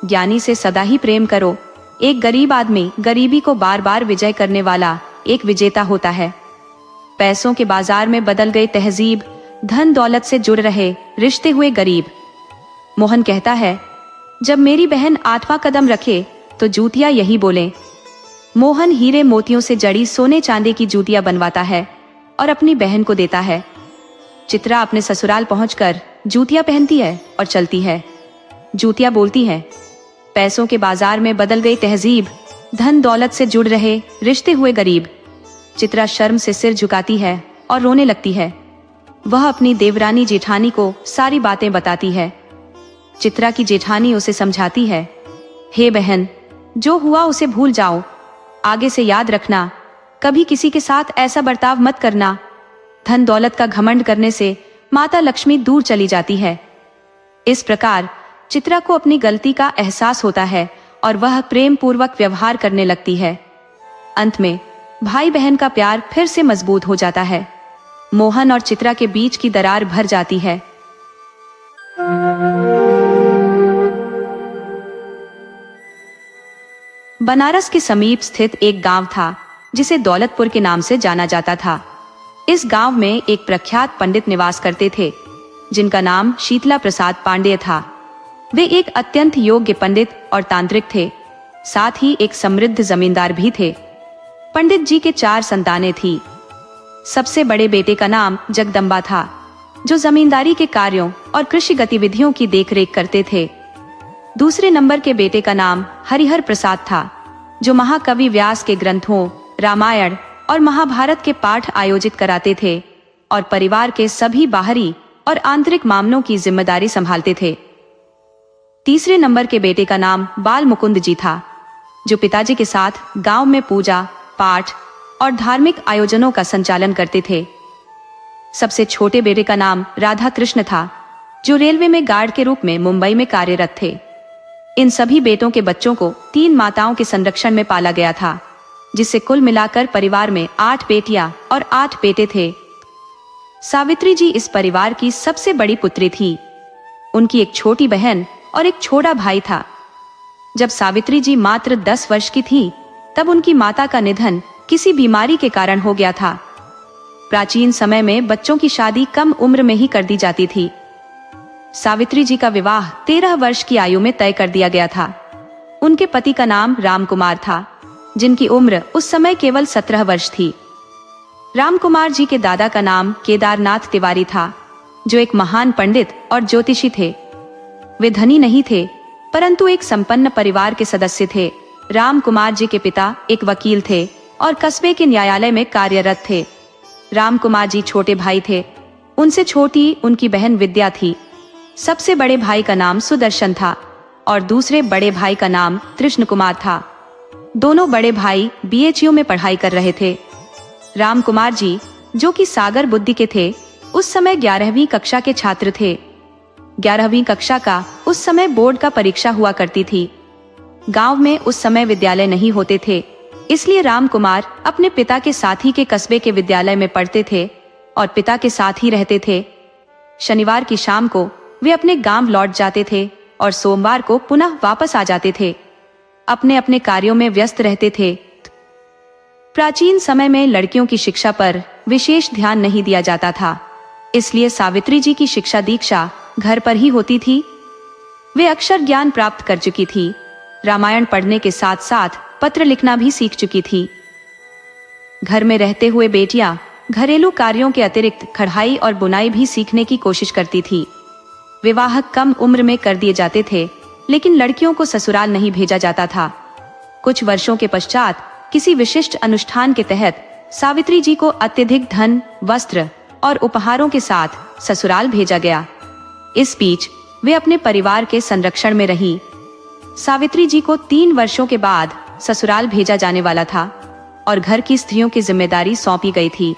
ज्ञानी से सदा ही प्रेम करो। एक गरीब आदमी गरीबी को बार बार विजय करने वाला एक विजेता होता है। पैसों के बाजार में बदल गई तहजीब, धन दौलत से जुड़ रहे रिश्ते हुए गरीब। मोहन कहता है, जब मेरी बहन 8वां कदम रखे तो जूतियां यही बोले। मोहन हीरे मोतियों से जड़ी सोने चांदी की जूतियां बनवाता है और अपनी बहन को देता है। चित्रा अपने ससुराल पहुंचकर जूतियां पहनती है और चलती है। जूतियां बोलती है, पैसों के बाजार में बदल गई तहजीब, धन दौलत से जुड़ रहे रिश्ते हुए गरीब। चित्रा शर्म से सिर झुकाती है और रोने लगती है। वह अपनी देवरानी जेठानी को सारी बातें बताती है। चित्रा की जेठानी उसे समझाती है, हे बहन, जो हुआ उसे भूल जाओ। आगे से याद रखना, कभी किसी के साथ ऐसा बर्ताव मत करना। धन दौलत का घमंड करने से माता लक्ष्मी दूर चली जाती है। इस प्रकार चित्रा को अपनी गलती का एहसास होता है और वह प्रेम पूर्वक व्यवहार करने लगती है। अंत में भाई बहन का प्यार फिर से मजबूत हो जाता है। मोहन और चित्रा के बीच की दरार भर जाती है। बनारस के समीप स्थित एक गांव था जिसे दौलतपुर के नाम से जाना जाता था। इस गांव में एक प्रख्यात पंडित निवास करते थे जिनका नाम शीतला प्रसाद पांडेय था। वे एक अत्यंत योग्य पंडित और तांत्रिक थे, साथ ही एक समृद्ध जमींदार भी थे। पंडित जी के 4 संतानें थी। सबसे बड़े बेटे का नाम जगदम्बा था, जो जमींदारी के कार्यों और कृषि गतिविधियों की देखरेख करते थे। दूसरे नंबर के बेटे का नाम हरिहर प्रसाद था, जो महाकवि व्यास के ग्रंथों, रामायण और महाभारत के पाठ आयोजित कराते थे और परिवार के सभी बाहरी और आंतरिक मामलों की जिम्मेदारी संभालते थे। तीसरे नंबर के बेटे का नाम बाल मुकुंद जी था, जो पिताजी के साथ गांव में पूजा पाठ और धार्मिक आयोजनों का संचालन करते थे। सबसे छोटे बेटे का नाम राधा कृष्ण था, जो रेलवे में गार्ड के रूप में मुंबई में कार्यरत थे। इन सभी बेटों के बच्चों को 3 माताओं के संरक्षण में पाला गया था, जिससे कुल मिलाकर परिवार में 8 बेटियां और 8 बेटे थे। सावित्री जी इस परिवार की सबसे बड़ी पुत्री थी। उनकी एक छोटी बहन और एक छोटा भाई था। जब सावित्री जी मात्र 10 वर्ष की थी, तब उनकी माता का निधन किसी बीमारी के कारण हो गया था। प्राचीन समय में बच्चों की शादी कम उम्र में ही कर दी जाती थी। सावित्री जी का विवाह 13 वर्ष की आयु में तय कर दिया गया था। उनके पति का नाम राम कुमार था, जिनकी उम्र उस समय केवल 17 वर्ष थी। राम कुमार जी के दादा का नाम केदारनाथ तिवारी था, जो एक महान पंडित और ज्योतिषी थे। वे धनी नहीं थे, परंतु एक संपन्न परिवार के सदस्य थे। राम कुमार जी के पिता एक वकील थे और कस्बे के न्यायालय में कार्यरत थे। राम कुमार जी छोटे भाई थे। उनसे छोटी उनकी बहन विद्या थी। सबसे बड़े भाई का नाम सुदर्शन था और दूसरे बड़े भाई का नाम कृष्ण कुमार था। दोनों बड़े भाई BHU में पढ़ाई कर रहे थे। राम कुमार जी, जो कि सागर बुद्धि के थे, उस समय 11वीं कक्षा के छात्र थे। 11वीं कक्षा का उस समय बोर्ड का परीक्षा हुआ करती थी। गांव में उस समय विद्यालय नहीं होते थे, इसलिए राम कुमार अपने पिता के साथ ही के कस्बे के विद्यालय में पढ़ते थे और पिता के साथ ही रहते थे। शनिवार की शाम को वे अपने गांव लौट जाते थे और सोमवार को पुनः वापस आ जाते थे। अपने अपने कार्यों में व्यस्त रहते थे। प्राचीन समय में लड़कियों की शिक्षा पर विशेष ध्यान नहीं दिया जाता था, इसलिए सावित्री जी की शिक्षा दीक्षा घर पर ही होती थी। वे अक्षर ज्ञान प्राप्त कर चुकी थी। रामायण पढ़ने के साथ साथ पत्र लिखना भी सीख चुकी थी। घर में रहते हुए बेटियां घरेलू कार्यों के अतिरिक्त कढ़ाई और बुनाई भी सीखने की कोशिश करती थी। विवाह कम उम्र में कर दिए जाते थे लेकिन लड़कियों को ससुराल नहीं भेजा जाता था। कुछ वर्षों के पश्चात किसी विशिष्ट अनुष्ठान के तहत सावित्री जी को अत्यधिक धन, वस्त्र और उपहारों के साथ ससुराल भेजा गया। इस बीच वे अपने परिवार के संरक्षण में रही। सावित्री जी को 3 वर्षों के बाद ससुराल भेजा जाने वाला था और घर की स्त्रियों की जिम्मेदारी सौंपी गई थी।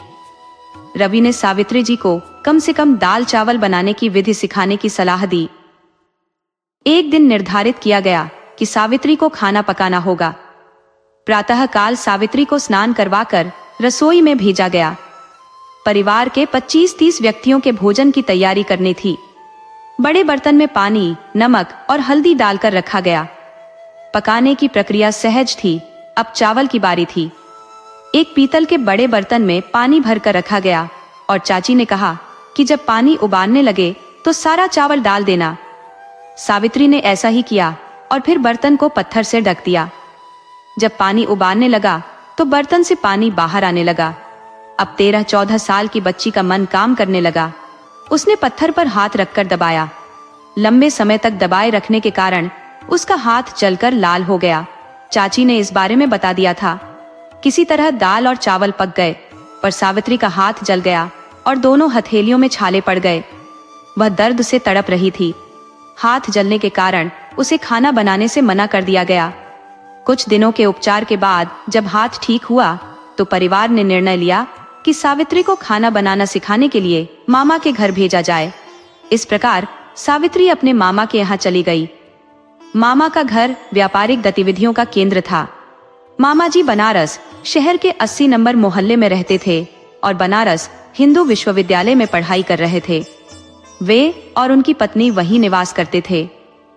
रवि ने सावित्री जी को कम से कम दाल चावल बनाने की विधि सिखाने की सलाह दी। एक दिन निर्धारित किया गया कि सावित्री को खाना पकाना होगा। प्रातः काल सावित्री को स्नान करवाकर रसोई में भेजा गया। परिवार के 25-30 व्यक्तियों के भोजन की तैयारी करनी थी। बड़े बर्तन में पानी, नमक और हल्दी डालकर रखा गया। पकाने की प्रक्रिया सहज थी। अब चावल की बारी थी। एक पीतल के बड़े बर्तन में पानी भरकर रखा गया और चाची ने कहा कि जब पानी उबालने लगे तो सारा चावल डाल देना। सावित्री ने ऐसा ही किया और फिर बर्तन को पत्थर से ढक दिया। जब पानी उबालने लगा तो बर्तन से पानी बाहर आने लगा। अब 13-14 साल की बच्ची का मन काम करने लगा। उसने पत्थर पर हाथ रखकर दबाया। लंबे समय तक दबाए रखने के कारण उसका हाथ जलकर लाल हो गया। चाची ने इस बारे में बता दिया था। किसी तरह दाल और चावल पक गए, पर सावित्री का हाथ जल गया और दोनों हथेलियों में छाले पड़ गए। वह दर्द से तड़प रही थी। हाथ जलने के कारण उसे खाना बनाने से मना कर दिया गया। कुछ दिनों के उपचार के बाद जब हाथ ठीक हुआ तो परिवार ने निर्णय लिया कि सावित्री को खाना बनाना सिखाने के लिए मामा के घर भेजा जाए। इस प्रकार सावित्री अपने मामा के यहाँ चली गई। मामा का घर व्यापारिक गतिविधियों का केंद्र था। मामा जी बनारस शहर के 80 नंबर मोहल्ले में रहते थे और बनारस हिंदू विश्वविद्यालय में पढ़ाई कर रहे थे। वे और उनकी पत्नी वहीं निवास करते थे।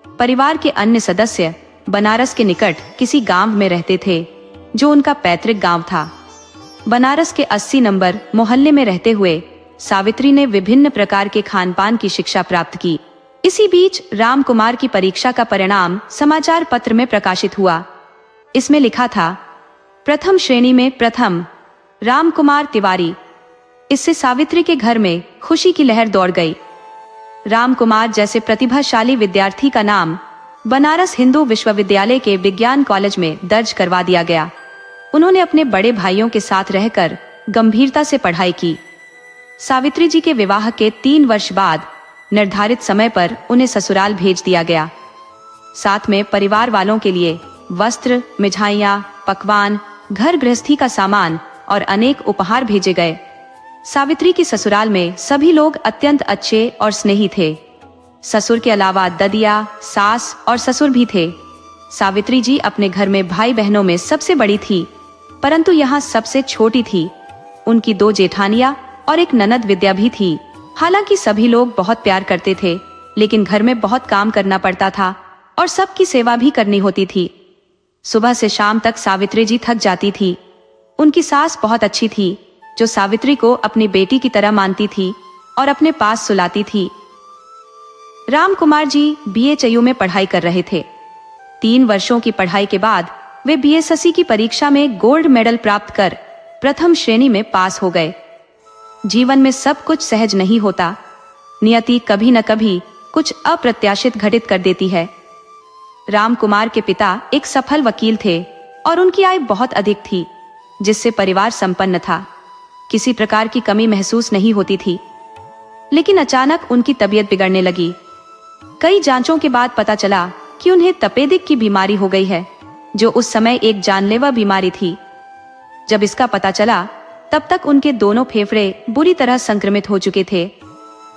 परिवार के अन्य सदस्य बनारस के निकट किसी गांव में रहते थे, जो उनका पैतृक गांव था। बनारस के 80 नंबर मोहल्ले में रहते हुए सावित्री ने विभिन्न प्रकार के खान पान की शिक्षा प्राप्त की। इसी बीच राम कुमार की परीक्षा का परिणाम समाचार पत्र में प्रकाशित हुआ। इसमें लिखा था, प्रथम श्रेणी में प्रथम राम कुमार तिवारी। इससे सावित्री के घर में खुशी की लहर दौड़ गई। राम कुमार जैसे प्रतिभाशाली विद्यार्थी का नाम बनारस हिंदू विश्वविद्यालय के विज्ञान कॉलेज में दर्ज करवा दिया गया। उन्होंने अपने बड़े भाइयों के साथ रहकर गंभीरता से पढ़ाई की। सावित्री जी के विवाह के 3 वर्ष बाद निर्धारित समय पर उन्हें ससुराल भेज दिया गया। साथ में परिवार वालों के लिए वस्त्र, मिठाइयाँ, पकवान, घर गृहस्थी का सामान और अनेक उपहार भेजे गए। सावित्री की ससुराल में सभी लोग अत्यंत अच्छे और स्नेही थे। ससुर के अलावा ददिया, सास और ससुर भी थे। सावित्री जी अपने घर में भाई बहनों में सबसे बड़ी थी, परंतु यहाँ सबसे छोटी थी। उनकी 2 जेठानियां और एक ननद विद्या भी थी। हालांकि सभी लोग बहुत प्यार करते थे, लेकिन घर में बहुत काम करना पड़ता था और सबकी सेवा भी करनी होती थी। सुबह से शाम तक सावित्री जी थक जाती थी। उनकी सास बहुत अच्छी थी, जो सावित्री को अपनी बेटी की तरह मानती थी और अपने पास सुलाती थी। राम कुमार जी BHU में पढ़ाई कर रहे थे। 3 वर्षों की पढ़ाई के बाद वे BSSC की परीक्षा में गोल्ड मेडल प्राप्त कर प्रथम श्रेणी में पास हो गए। जीवन में सब कुछ सहज नहीं होता। नियति कभी न कभी कुछ अप्रत्याशित घटित कर देती है। राम कुमार के पिता एक सफल वकील थे और उनकी आय बहुत अधिक थी, जिससे परिवार संपन्न था। किसी प्रकार की कमी महसूस नहीं होती थी। लेकिन अचानक उनकी तबीयत बिगड़ने लगी। कई जांचों के बाद पता चला कि उन्हें तपेदिक की बीमारी हो गई है, जो उस समय एक जानलेवा बीमारी थी। जब इसका पता चला तब तक उनके दोनों फेफड़े बुरी तरह संक्रमित हो चुके थे।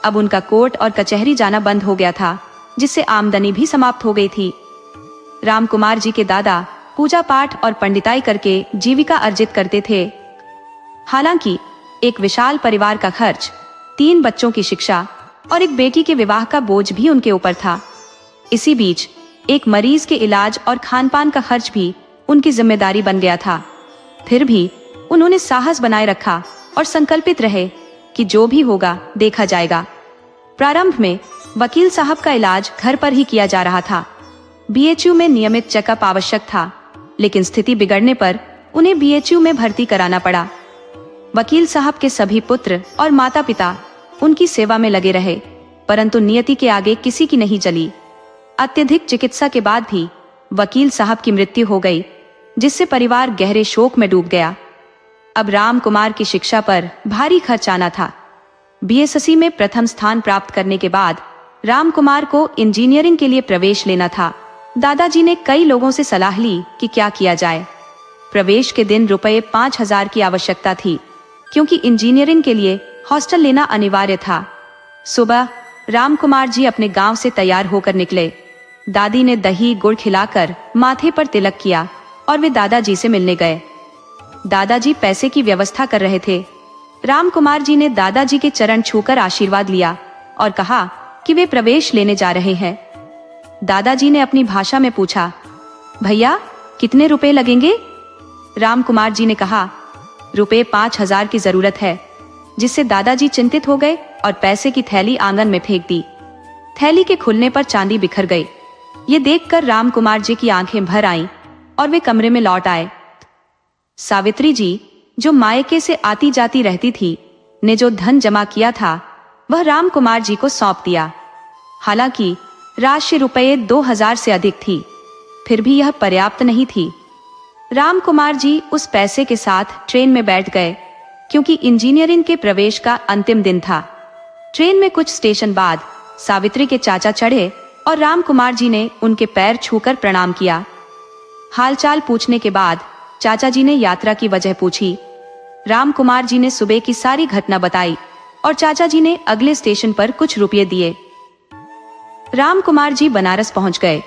अब उनका कोर्ट और कचहरी जाना बंद हो गया था, जिससे आमदनी भी समाप्त हो गई थी। राम कुमार जी के दादा पूजा पाठ और पंडिताई करके जीविका अर्जित करते थे। हालांकि एक विशाल परिवार का खर्च, 3 बच्चों की शिक्षा और एक बेटी के विवाह का बोझ भी उनके ऊपर था। इसी बीच एक मरीज के इलाज और खान पान का खर्च भी उनकी जिम्मेदारी बन गया था। फिर भी उन्होंने साहस बनाए रखा और संकल्पित रहे कि जो भी होगा देखा जाएगा। प्रारंभ में वकील साहब का इलाज घर पर ही किया जा रहा था। BHU में नियमित चेकअप आवश्यक था, लेकिन स्थिति बिगड़ने पर उन्हें BHU में भर्ती कराना पड़ा। वकील साहब के सभी पुत्र और माता पिता उनकी सेवा में लगे रहे, परंतु नियति के आगे किसी की नहीं चली। अत्यधिक चिकित्सा के बाद भी वकील साहब की मृत्यु हो गई, जिससे परिवार गहरे शोक में डूब गया। अब राम कुमार की शिक्षा पर भारी खर्च आना था। बीएसएससी में प्रथम स्थान प्राप्त करने के बाद राम कुमार को इंजीनियरिंग के लिए प्रवेश लेना था। दादाजी ने कई लोगों से सलाह ली कि क्या किया जाए। प्रवेश के दिन रुपये 5,000 की आवश्यकता थी, क्योंकि इंजीनियरिंग के लिए हॉस्टल लेना अनिवार्य था। सुबह राम कुमार जी अपने गांव से तैयार होकर निकले। दादी ने दही गुड़ खिलाकर माथे पर तिलक किया और वे दादाजी से मिलने गए। दादाजी पैसे की व्यवस्था कर रहे थे। राम कुमार जी ने दादाजी के चरण छूकर आशीर्वाद लिया और कहा कि वे प्रवेश लेने जा रहे हैं। दादाजी ने अपनी भाषा में पूछा, भैया कितने रुपए लगेंगे? राम कुमार जी ने कहा, रुपये 5,000 की जरूरत है, जिससे दादाजी चिंतित हो गए और पैसे की थैली आंगन में फेंक दी। थैली के खुलने पर चांदी बिखर गई। ये देखकर राम कुमार जी की आंखें भर आईं और वे कमरे में लौट आए। सावित्री जी, जो मायके से आती जाती रहती थी, ने जो धन जमा किया था वह राम कुमार जी को सौंप दिया। हालांकि राशि रुपये 2,000 से अधिक थी, फिर भी यह पर्याप्त नहीं थी। राम कुमार जी उस पैसे के साथ ट्रेन में बैठ गए, क्योंकि इंजीनियरिंग के प्रवेश का अंतिम दिन था। ट्रेन में कुछ स्टेशन बाद सावित्री के चाचा चढ़े और राम कुमार जी ने उनके पैर छूकर प्रणाम किया। हालचाल पूछने के बाद चाचा जी ने यात्रा की वजह पूछी। राम कुमार जी ने सुबह की सारी घटना बताई और चाचा जी ने अगले स्टेशन पर कुछ रुपये दिए। राम कुमार जी बनारस पहुंच गए,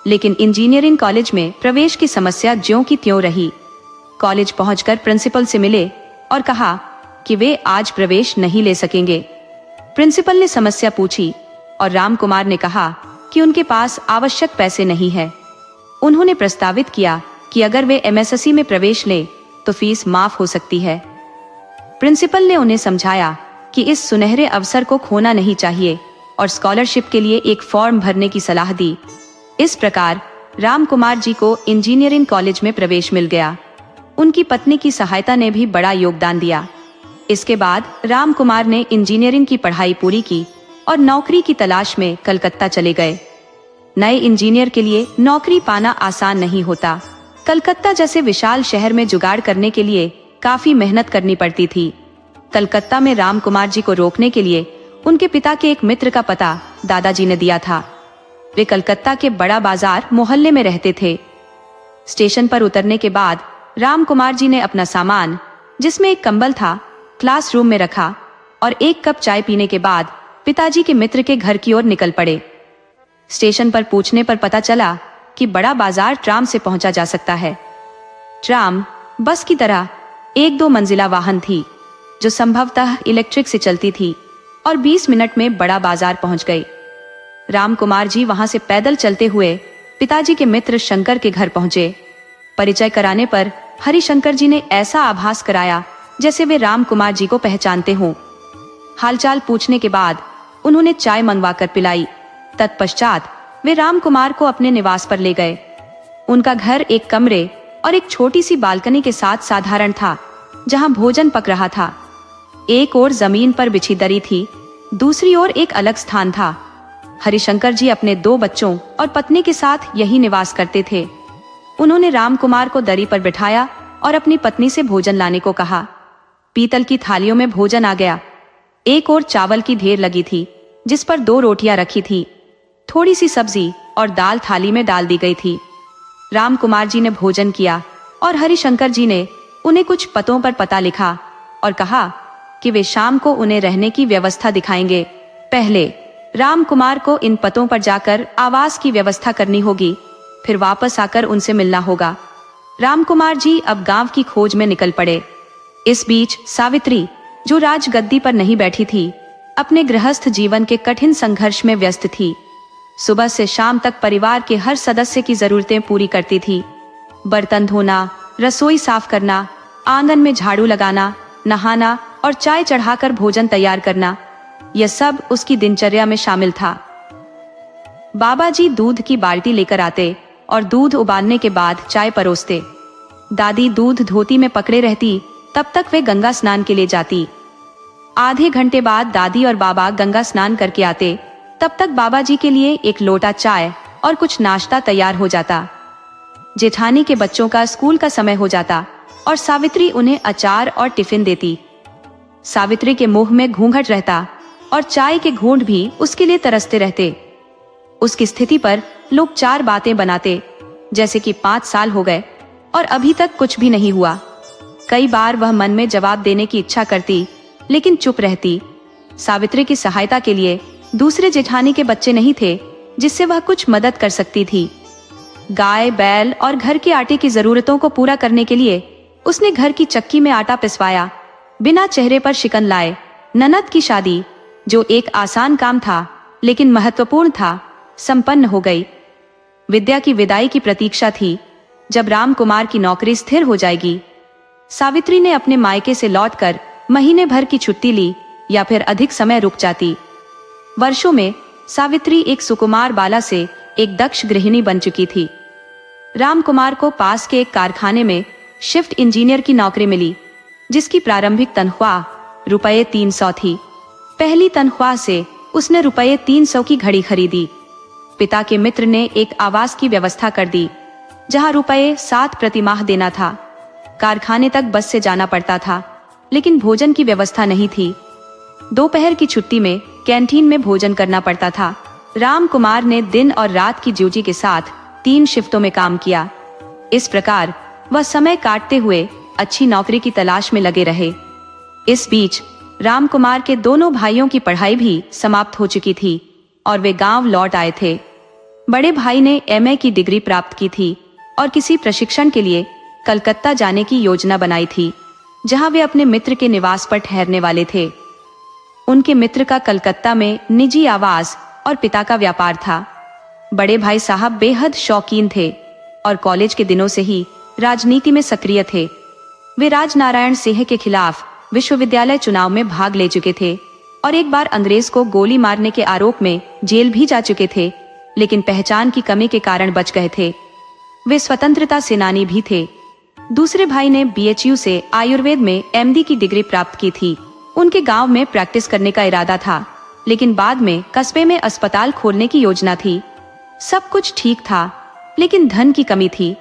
लेकिन इंजीनियरिंग कॉलेज में प्रवेश की समस्या ज्यों की त्यों रही। कॉलेज पहुंचकर प्रिंसिपल से मिले और कहा कि वे आज प्रवेश नहीं ले सकेंगे। प्रिंसिपल ने समस्या पूछी और राम कुमार ने कहा कि उनके पास आवश्यक पैसे नहीं है। उन्होंने प्रस्तावित किया कि अगर वे एमएससी में प्रवेश ले तो फीस माफ हो सकती है। प्रिंसिपल ने उन्हें समझाया कि इस सुनहरे अवसर को खोना नहीं चाहिए और स्कॉलरशिप के लिए एक फॉर्म भरने की सलाह दी। इस प्रकार राम कुमार जी को इंजीनियरिंग कॉलेज में प्रवेश मिल गया। उनकी पत्नी की सहायता ने भी बड़ा योगदान दिया। इसके बाद राम कुमार ने इंजीनियरिंग की पढ़ाई पूरी की और नौकरी की तलाश में कलकत्ता चले गए। नए इंजीनियर के लिए नौकरी पाना आसान नहीं होता। कलकत्ता जैसे विशाल शहर में जुगाड़ करने के लिए काफी मेहनत करनी पड़ती थी। कलकत्ता में राम कुमार जी को रोकने के लिए उनके पिता के एक मित्र का पता दादाजी ने दिया था। वे कलकत्ता के बड़ा बाजार मोहल्ले में रहते थे। स्टेशन पर उतरने के बाद राम कुमार जी ने अपना सामान, जिसमें एक कंबल था, क्लासरूम में रखा और एक कप चाय पीने के बाद पिताजी के मित्र के घर की ओर निकल पड़े। स्टेशन पर पूछने पर पता चला कि बड़ा बाजार ट्राम से पहुंचा जा सकता है। ट्राम बस की तरह 1-2 मंजिला वाहन थी, जो संभवतः इलेक्ट्रिक से चलती थी, और 20 मिनट में बड़ा बाजार पहुंच गई। राम कुमार जी वहां से पैदल चलते हुए पिताजी के मित्र शंकर के घर पहुंचे। परिचय कराने पर हरिशंकर जी ने ऐसा आभास कराया जैसे वे राम कुमार जी को पहचानते हों। हालचाल पूछने के बाद उन्होंने चाय मंगवाकर पिलाई। तत्पश्चात वे राम कुमार को अपने निवास पर ले गए। उनका घर एक कमरे और एक छोटी सी बालकनी के साथ साधारण था, जहां भोजन पक रहा था। एक ओर जमीन पर बिछी दरी थी, दूसरी ओर एक अलग स्थान था। हरिशंकर जी अपने 2 बच्चों और पत्नी के साथ यही निवास करते थे। उन्होंने राम कुमार को दरी पर बिठाया और अपनी पत्नी से भोजन लाने को कहा। पीतल की थालियों में भोजन आ गया। एक ओर चावल की ढेर लगी थी, जिस पर 2 रोटियां रखी थी। थोड़ी सी सब्जी और दाल थाली में डाल दी गई थी। राम कुमार जी ने भोजन किया और हरिशंकर जी ने उन्हें कुछ पतों पर पता लिखा और कहा कि वे शाम को उन्हें रहने की व्यवस्था दिखाएंगे। पहले राम कुमार को इन पतों पर जाकर आवास की व्यवस्था करनी होगी, फिर वापस आकर उनसे मिलना होगा। राम कुमार जी अब गांव की खोज में निकल पड़े। इस बीच सावित्री, जो राजगद्दी पर नहीं बैठी थी, अपने गृहस्थ जीवन के कठिन संघर्ष में व्यस्त थी। सुबह से शाम तक परिवार के हर सदस्य की जरूरतें पूरी करती थी। बर्तन धोना, रसोई साफ करना, आंगन में झाड़ू लगाना, नहाना और चाय चढ़ाकर भोजन तैयार करना, यह सब उसकी दिनचर्या में शामिल था। बाबा जी दूध की बाल्टी लेकर आते और दूध उबालने के बाद चाय परोसते। दादी दूध धोती में पकड़े रहती, तब तक वे गंगा स्नान के लिए जाती। आधे घंटे बाद दादी और बाबा गंगा स्नान करके आते, तब तक बाबा जी के लिए एक लोटा चाय और कुछ नाश्ता तैयार हो जाता। जेठानी के बच्चों का स्कूल का समय हो जाता और सावित्री उन्हें अचार और टिफिन देती। सावित्री के मुंह में घूंघट रहता और चाय के घूंट भी उसके लिए तरसते रहते। उसकी स्थिति पर लोग 4 बातें बनाते, जैसे कि 5 साल हो गए और अभी तक कुछ भी नहीं हुआ। कई बार वह मन में जवाब देने की इच्छा करती, लेकिन चुप रहती। सावित्री की सहायता के लिए दूसरे जेठानी के बच्चे नहीं थे जिससे वह कुछ मदद कर सकती थी। गाय, बैल और घर के आटे की जरूरतों को पूरा करने के लिए उसने घर की चक्की में आटा पिसवाया, बिना चेहरे पर शिकन लाए। ननद की शादी, जो एक आसान काम था लेकिन महत्वपूर्ण था, संपन्न हो गई। विद्या की विदाई की प्रतीक्षा थी, जब रामकुमार की नौकरी स्थिर हो जाएगी। सावित्री ने अपने मायके से लौटकर महीने भर की छुट्टी ली या फिर अधिक समय रुक जाती। वर्षों में सावित्री एक सुकुमार बाला से एक दक्ष गृहिणी बन चुकी थी। रामकुमार को पास के एक कारखाने में शिफ्ट इंजीनियर की नौकरी मिली, जिसकी प्रारंभिक तनख्वाह रुपये 300 थी। पहली तनख्वाह से उसने रुपये 300 की घड़ी खरीदी। पिता के मित्र ने एक आवास की व्यवस्था कर दी, जहां रुपये 7 प्रतिमाह देना था। कारखाने तक बस से जाना पड़ता था, लेकिन भोजन की व्यवस्था नहीं थी। दोपहर की छुट्टी में कैंटीन में भोजन करना पड़ता था। रामकुमार ने दिन और रात की ड्यूटी के साथ 3 शिफ्टों में काम किया। इस प्रकार वह समय काटते हुए अच्छी नौकरी की तलाश में लगे रहे। इस बीच रामकुमार के दोनों भाइयों की पढ़ाई भी समाप्त हो चुकी थी और वे गांव लौट आए थे। बड़े भाई ने एमए की डिग्री प्राप्त की थी और किसी प्रशिक्षण के लिए कलकत्ता जाने की योजना बनाई थी, जहां वे अपने मित्र के निवास पर ठहरने वाले थे। उनके मित्र का कलकत्ता में निजी आवास और पिता का व्यापार था। बड़े भाई साहब बेहद शौकीन थे और कॉलेज के दिनों से ही राजनीति में सक्रिय थे। वे राजनारायण सिंह के खिलाफ विश्वविद्यालय चुनाव में भाग ले चुके थे और एक बार अंग्रेज को गोली मारने के आरोप में जेल भी जा चुके थे, लेकिन पहचान की कमी के कारण बच गए थे। वे स्वतंत्रता सेनानी भी थे। दूसरे भाई ने बीएचयू से आयुर्वेद में एमडी की डिग्री प्राप्त की थी। उनके गांव में प्रैक्टिस करने का इरादा था, लेकिन बाद में कस्बे में अस्पताल खोलने की योजना थी। सब कुछ ठीक था, लेकिन धन की कमी थी।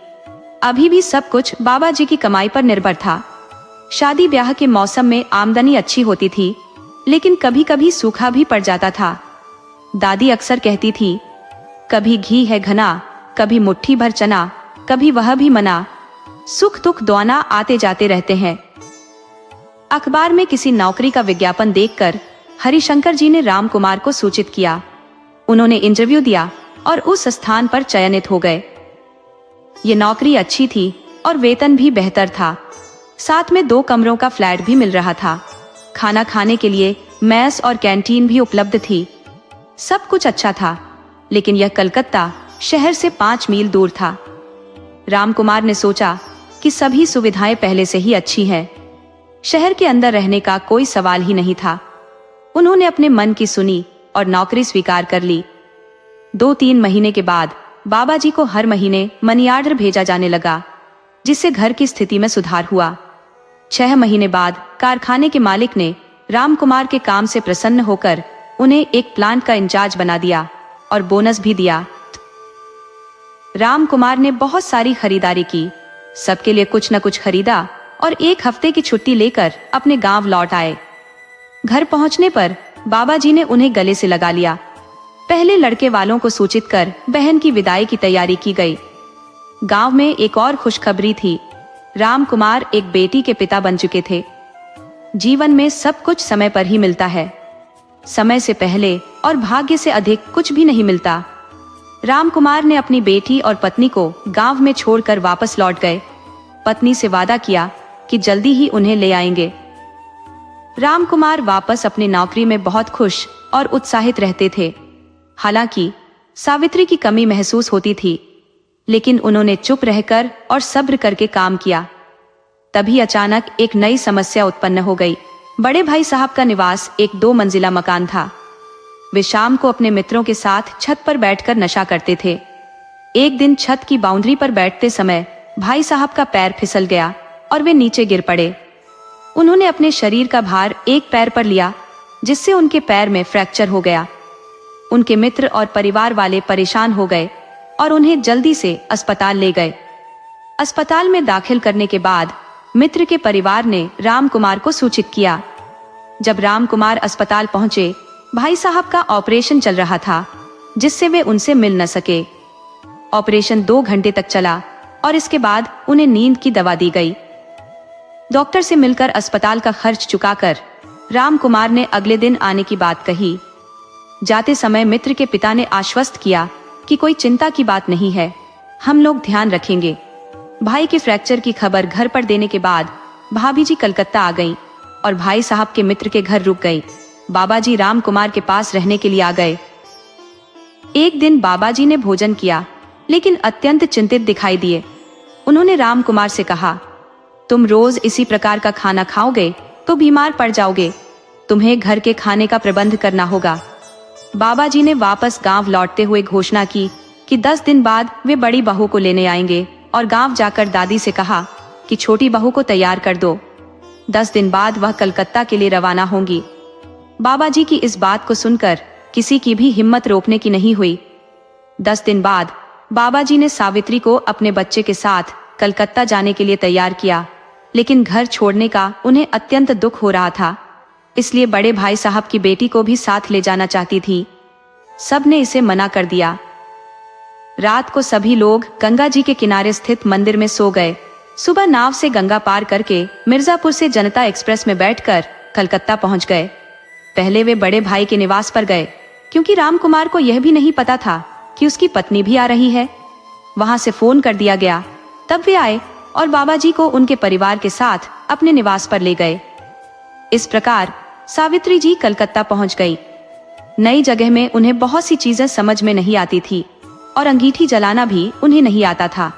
अभी भी सब कुछ बाबा जी की कमाई पर निर्भर था। शादी ब्याह के मौसम में आमदनी अच्छी होती थी, लेकिन कभी कभी सूखा भी पड़ जाता था। दादी अक्सर कहती थी, कभी घी है घना, कभी मुट्ठी भर चना, कभी वह भी मना, सुख दुख दोना आते जाते रहते हैं। अखबार में किसी नौकरी का विज्ञापन देखकर हरिशंकर जी ने रामकुमार को सूचित किया। उन्होंने इंटरव्यू दिया और उस स्थान पर चयनित हो गए। ये नौकरी अच्छी थी और वेतन भी बेहतर था। साथ में 2 कमरों का फ्लैट भी मिल रहा था। खाना खाने के लिए मेस और कैंटीन भी उपलब्ध थी। सब कुछ अच्छा था, लेकिन यह कलकत्ता शहर से 5 मील दूर था। रामकुमार ने सोचा कि सभी सुविधाएं पहले से ही अच्छी हैं। शहर के अंदर रहने का कोई सवाल ही नहीं था। उन्होंने अपने मन की सुनी और नौकरी स्वीकार कर ली। 2-3 महीने के बाद बाबा जी को हर महीने मनी ऑर्डर भेजा जाने लगा, जिससे घर की स्थिति में सुधार हुआ। 6 महीने बाद कारखाने के मालिक ने रामकुमार के काम से प्रसन्न होकर उन्हें एक प्लांट का इंचार्ज बना दिया और बोनस भी दिया। रामकुमार ने बहुत सारी खरीदारी की, सबके लिए कुछ न कुछ खरीदा और 1 हफ्ते की छुट्टी लेकर अपने गांव लौट आए। घर पहुंचने पर बाबा जी ने उन्हें गले से लगा लिया। पहले लड़के वालों को सूचित कर बहन की विदाई की तैयारी की गई। गांव में एक और खुशखबरी थी। रामकुमार एक बेटी के पिता बन चुके थे। जीवन में सब कुछ समय पर ही मिलता है। समय से पहले और भाग्य से अधिक कुछ भी नहीं मिलता। रामकुमार ने अपनी बेटी और पत्नी को गांव में छोड़कर वापस लौट गए। पत्नी से वादा किया कि जल्दी ही उन्हें ले आएंगे। रामकुमार वापस अपनी नौकरी में बहुत खुश और उत्साहित रहते थे। हालांकि सावित्री की कमी महसूस होती थी, लेकिन उन्होंने चुप रहकर और सब्र करके काम किया। तभी अचानक एक नई समस्या उत्पन्न हो गई। बड़े भाई साहब का निवास एक 2 मंजिला मकान था। वे शाम को अपने मित्रों के साथ छत पर बैठकर नशा करते थे। एक दिन छत की बाउंड्री पर बैठते समय भाई साहब का पैर फिसल गया और वे नीचे गिर पड़े। उन्होंने अपने शरीर का भार एक पैर पर लिया, जिससे उनके पैर में फ्रैक्चर हो गया। उनके मित्र और परिवार वाले परेशान हो गए और उन्हें जल्दी से अस्पताल ले गए। अस्पताल में दाखिल करने के बाद मित्र के परिवार ने राम कुमार को सूचित किया। जब राम कुमार अस्पताल पहुंचे, भाई साहब का ऑपरेशन चल रहा था, जिससे वे उनसे मिल न सके। ऑपरेशन 2 घंटे तक चला और इसके बाद उन्हें नींद की दवा दी गई। डॉक्टर से मिलकर अस्पताल का खर्च चुकाकर राम कुमार ने अगले दिन आने की बात कही। जाते समय मित्र के पिता ने आश्वस्त किया कि कोई चिंता की बात नहीं है, हम लोग ध्यान रखेंगे। भाई के फ्रैक्चर की खबर घर पर देने के बाद भाभी जी कलकत्ता आ गईं और भाई साहब के मित्र के घर रुक गई। बाबा जी राम कुमार के पास रहने के लिए आ गए। एक दिन बाबा जी ने भोजन किया, लेकिन अत्यंत चिंतित दिखाई दिए। उन्होंने राम कुमार से कहा, तुम रोज इसी प्रकार का खाना खाओगे तो बीमार पड़ जाओगे, तुम्हें घर के खाने का प्रबंध करना होगा। बाबा जी ने वापस गांव लौटते हुए घोषणा की कि 10 दिन बाद वे बड़ी बहू को लेने आएंगे और गांव जाकर दादी से कहा कि छोटी बहू को तैयार कर दो। 10 दिन बाद वह कलकत्ता के लिए रवाना होंगी। बाबा जी की इस बात को सुनकर किसी की भी हिम्मत रोकने की नहीं हुई। 10 दिन बाद बाबा जी ने सावित्री को अपने बच्चे के साथ कलकत्ता जाने के लिए तैयार किया, लेकिन घर छोड़ने का उन्हें अत्यंत दुख हो रहा था, इसलिए बड़े भाई साहब की बेटी को भी साथ ले जाना चाहती थी। सब ने इसे मना कर दिया। रात को सभी लोग गंगा जी के किनारे स्थित मंदिर में सो गए। सुबह नाव से गंगा पार करके मिर्जापुर से जनता एक्सप्रेस में बैठकर कलकत्ता पहुंच गए। पहले वे बड़े भाई के निवास पर गए, क्योंकि राम कुमार को यह भी नहीं पता था कि उसकी पत्नी भी आ रही है। वहां से फोन कर दिया गया, तब वे आए और बाबा जी को उनके परिवार के साथ अपने निवास पर ले गए। इस प्रकार सावित्री जी कलकत्ता पहुंच गई। नई जगह में उन्हें बहुत सी चीजें समझ में नहीं आती थी और अंगीठी जलाना भी उन्हें नहीं आता था।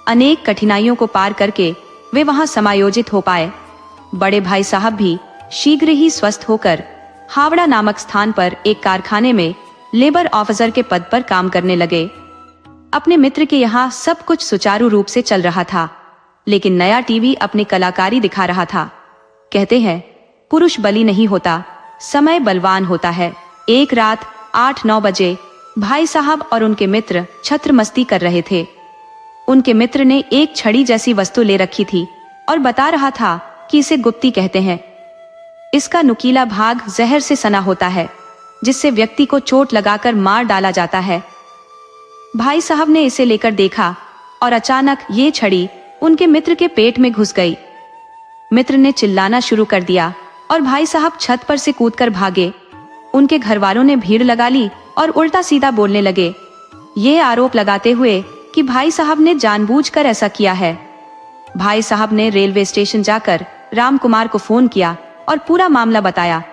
अनेक कठिनाइयों को पार करके वे वहां समायोजित हो पाए। बड़े भाई साहब भी शीघ्र ही स्वस्थ होकर हावड़ा नामक स्थान पर एक कारखाने में लेबर ऑफिसर के पद पर काम करने लगे। अपने मित्र के यहाँ सब कुछ सुचारू रूप से चल रहा था, लेकिन नया टीवी अपनी कलाकारी दिखा रहा था। कहते हैं, पुरुष बली नहीं होता, समय बलवान होता है। एक रात 8-9 बजे भाई साहब और उनके मित्र छत्र मस्ती कर रहे थे। उनके मित्र ने एक छड़ी जैसी वस्तु ले रखी थी और बता रहा था कि इसे गुप्ती कहते हैं। इसका नुकीला भाग जहर से सना होता है, जिससे व्यक्ति को चोट लगाकर मार डाला जाता है। भाई साहब ने इसे लेकर देखा और अचानक ये छड़ी उनके मित्र के पेट में घुस गई। मित्र ने चिल्लाना शुरू कर दिया और भाई साहब छत पर से कूदकर भागे। उनके घरवालों ने भीड़ लगा ली और उल्टा सीधा बोलने लगे, ये आरोप लगाते हुए कि भाई साहब ने जानबूझकर ऐसा किया है। भाई साहब ने रेलवे स्टेशन जाकर राम कुमार को फोन किया और पूरा मामला बताया।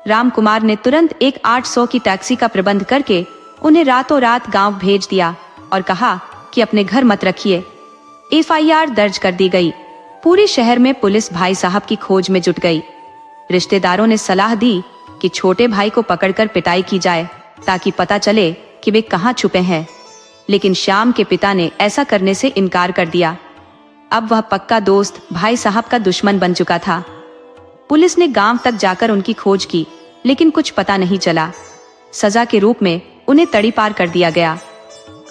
राम कुमार ने तुरंत एक 800 की टैक्सी का प्रबंध करके उन्हें रातों रात गांव भेज दिया और कहा कि अपने घर मत रखिए। FIR दर्ज कर दी गई। पूरे शहर में पुलिस भाई साहब की खोज में जुट गई। रिश्तेदारों ने सलाह दी कि छोटे भाई को पकड़कर पिटाई की जाए, ताकि पता चले कि वे कहां छुपे हैं, लेकिन श्याम के पिता ने ऐसा करने से इनकार कर दिया। अब वह पक्का दोस्त भाई साहब का दुश्मन बन चुका था। पुलिस ने गांव तक जाकर उनकी खोज की, लेकिन कुछ पता नहीं चला। सजा के रूप में उन्हें तड़ी पार कर दिया गया।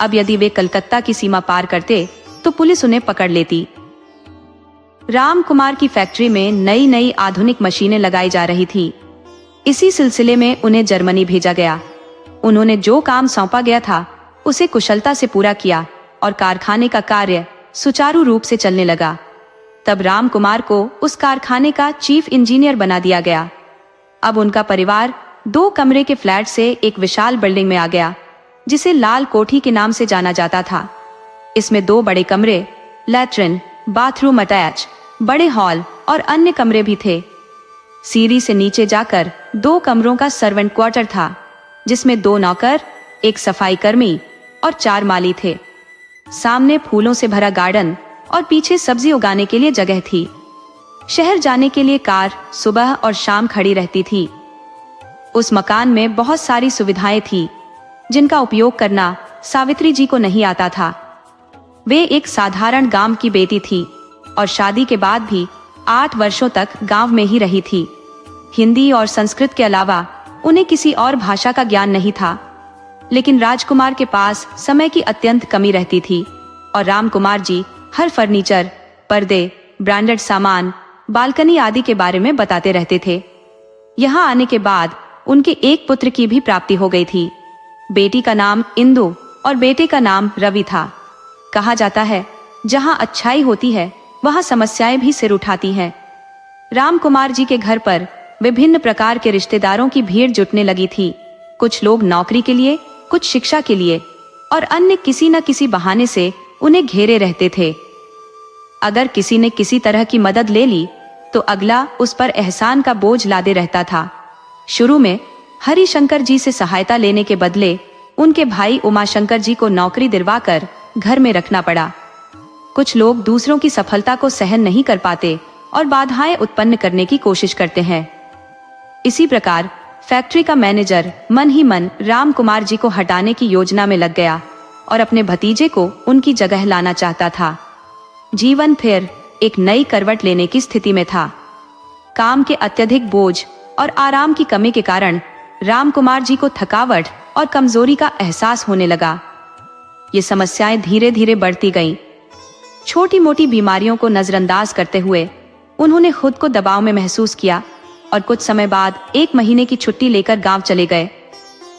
अब यदि वे कलकत्ता की सीमा पार करते तो पुलिस उन्हें पकड़ लेती। राम कुमार की फैक्ट्री में नई नई आधुनिक मशीनें लगाई जा रही थी। इसी सिलसिले में उन्हें जर्मनी भेजा गया। उन्होंने जो काम सौंपा गया था उसे कुशलता से पूरा किया और कारखाने का कार्य सुचारू रूप से चलने लगा। तब राम कुमार को उस कारखाने का चीफ इंजीनियर बना दिया गया। अब उनका परिवार 2 कमरे के फ्लैट से एक विशाल बिल्डिंग में आ गया, जिसे लाल कोठी के नाम से जाना जाता था। इसमें 2 बड़े कमरे, लैट्रिन, बाथरूम अटैच, बड़े हॉल और अन्य कमरे भी थे। सीढ़ी से नीचे जाकर 2 कमरों का सर्वेंट क्वार्टर था, जिसमें 2 नौकर, एक सफाई कर्मी और 4 माली थे। सामने फूलों से भरा गार्डन और पीछे सब्जी उगाने के लिए जगह थी। शहर जाने के लिए कार सुबह और शाम खड़ी रहती थी। उस मकान में बहुत सारी सुविधाएं थी, जिनका उपयोग करना सावित्री जी को नहीं आता था। वे एक साधारण गांव की बेटी थी और शादी के बाद भी 8 वर्षों तक गांव में ही रही थी। हिंदी और संस्कृत के अलावा उन्हें किसी और भाषा का ज्ञान नहीं था। लेकिन राजकुमार के पास समय की अत्यंत कमी रहती थी और रामकुमार जी हर फर्नीचर, पर्दे, ब्रांडेड सामान, बालकनी आदि के बारे में बताते रहते थे। यहाँ आने के बाद उनके एक पुत्र की भी प्राप्ति हो गई थी। बेटी का नाम इंदु और बेटे का नाम रवि था। कहा जाता है, जहाँ अच्छाई होती है वहाँ समस्याएं भी सिर उठाती हैं। रामकुमार जी के घर पर विभिन्न प्रकार के रिश्तेदारों की भीड़ जुटने लगी थी। कुछ लोग नौकरी के लिए, कुछ शिक्षा के लिए और अन्य किसी न किसी बहाने से उन्हें घेरे रहते थे। अगर किसी ने किसी तरह की मदद ले ली तो अगला उस पर एहसान का बोझ लादे रहता था। शुरू में हरिशंकर जी से सहायता लेने के बदले उनके भाई उमाशंकर जी को नौकरी दिलवाकर घर में रखना पड़ा। कुछ लोग दूसरों की सफलता को सहन नहीं कर पाते और बाधाएं उत्पन्न करने की कोशिश करते हैं। इसी प्रकार फैक्ट्री का मैनेजर मन ही मन रामकुमार जी को हटाने की योजना में लग गया और अपने भतीजे को उनकी जगह लाना चाहता था। जीवन फिर एक नई करवट लेने की स्थिति में था। काम के अत्यधिक बोझ और आराम की कमी के कारण रामकुमार जी को थकावट और कमजोरी का एहसास होने लगा। ये समस्याएं धीरे धीरे बढ़ती गईं। छोटी मोटी बीमारियों को नजरअंदाज करते हुए उन्होंने खुद को दबाव में महसूस किया और कुछ समय बाद 1 महीने की छुट्टी लेकर गांव चले गए,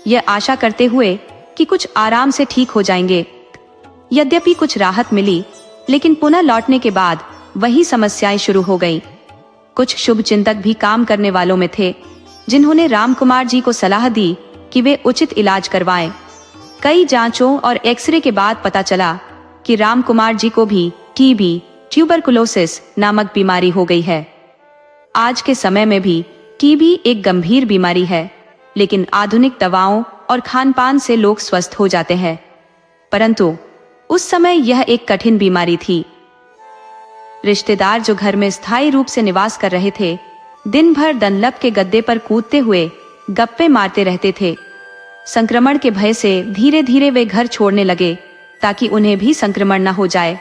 यह आशा करते हुए कि कुछ आराम से ठीक हो जाएंगे। यद्यपि कुछ राहत मिली, लेकिन पुनः लौटने के बाद वही समस्याएं शुरू हो गईं। कुछ शुभ चिंतक भी काम करने वालों में थे, जिन्होंने रामकुमार जी को सलाह दी कि वे उचित इलाज करवाएं। कई जांचों और एक्सरे के बाद पता चला कि रामकुमार जी को भी टीबी, ट्यूबरकुलोसिस नामक बीमारी हो गई है। आज के समय में भी टीबी एक गंभीर बीमारी है, लेकिन आधुनिक दवाओं और खानपान से लोग स्वस्थ हो जाते हैं, परंतु उस समय यह एक कठिन बीमारी थी। रिश्तेदार जो घर में स्थायी रूप से निवास कर रहे थे, दिन भर डनलप के गद्दे पर कूदते हुए गप्पे मारते रहते थे। संक्रमण के भय से धीरे धीरे वे घर छोड़ने लगे ताकि उन्हें भी संक्रमण न हो जाए।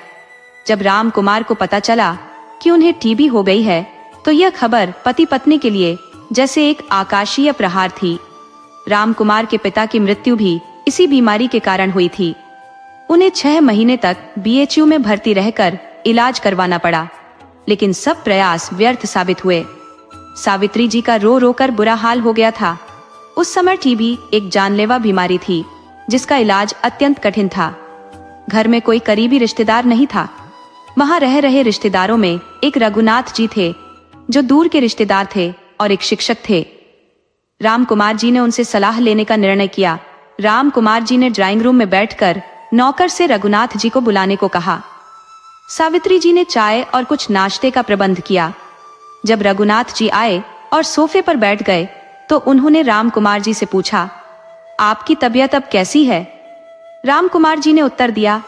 जब रामकुमार को पता चला कि उन्हें टीबी हो गई है, तो यह खबर पति पत्नी के लिए जैसे एक आकाशीय प्रहार थी। रामकुमार के पिता की मृत्यु भी इसी बीमारी के कारण हुई थी। उन्हें 6 महीने तक बीएचयू में भर्ती रहकर इलाज करवाना पड़ा, लेकिन सब प्रयास व्यर्थ साबित हुए। सावित्री जी का रो रो कर बुरा हाल हो गया था। उस समय टीबी एक जानलेवा बीमारी थी, जिसका इलाज अत्यंत कठिन था। घर में कोई करीबी रिश्तेदार नहीं था। वहां रह रहे रिश्तेदारों में एक रघुनाथ जी थे, जो दूर के रिश्तेदार थे और एक शिक्षक थे। रामकुमार जी ने उनसे सलाह लेने का निर्णय किया। रामकुमार जी ने ड्राइंग रूम में बैठकर नौकर से रघुनाथ जी को बुलाने को कहा। सावित्री जी ने चाय और कुछ नाश्ते का प्रबंध किया। जब रघुनाथ जी आए और सोफे पर बैठ गए, तो उन्होंने रामकुमार जी से पूछा, आपकी तबीयत अब कैसी है? रामकुमार जी ने उत्तर दिया,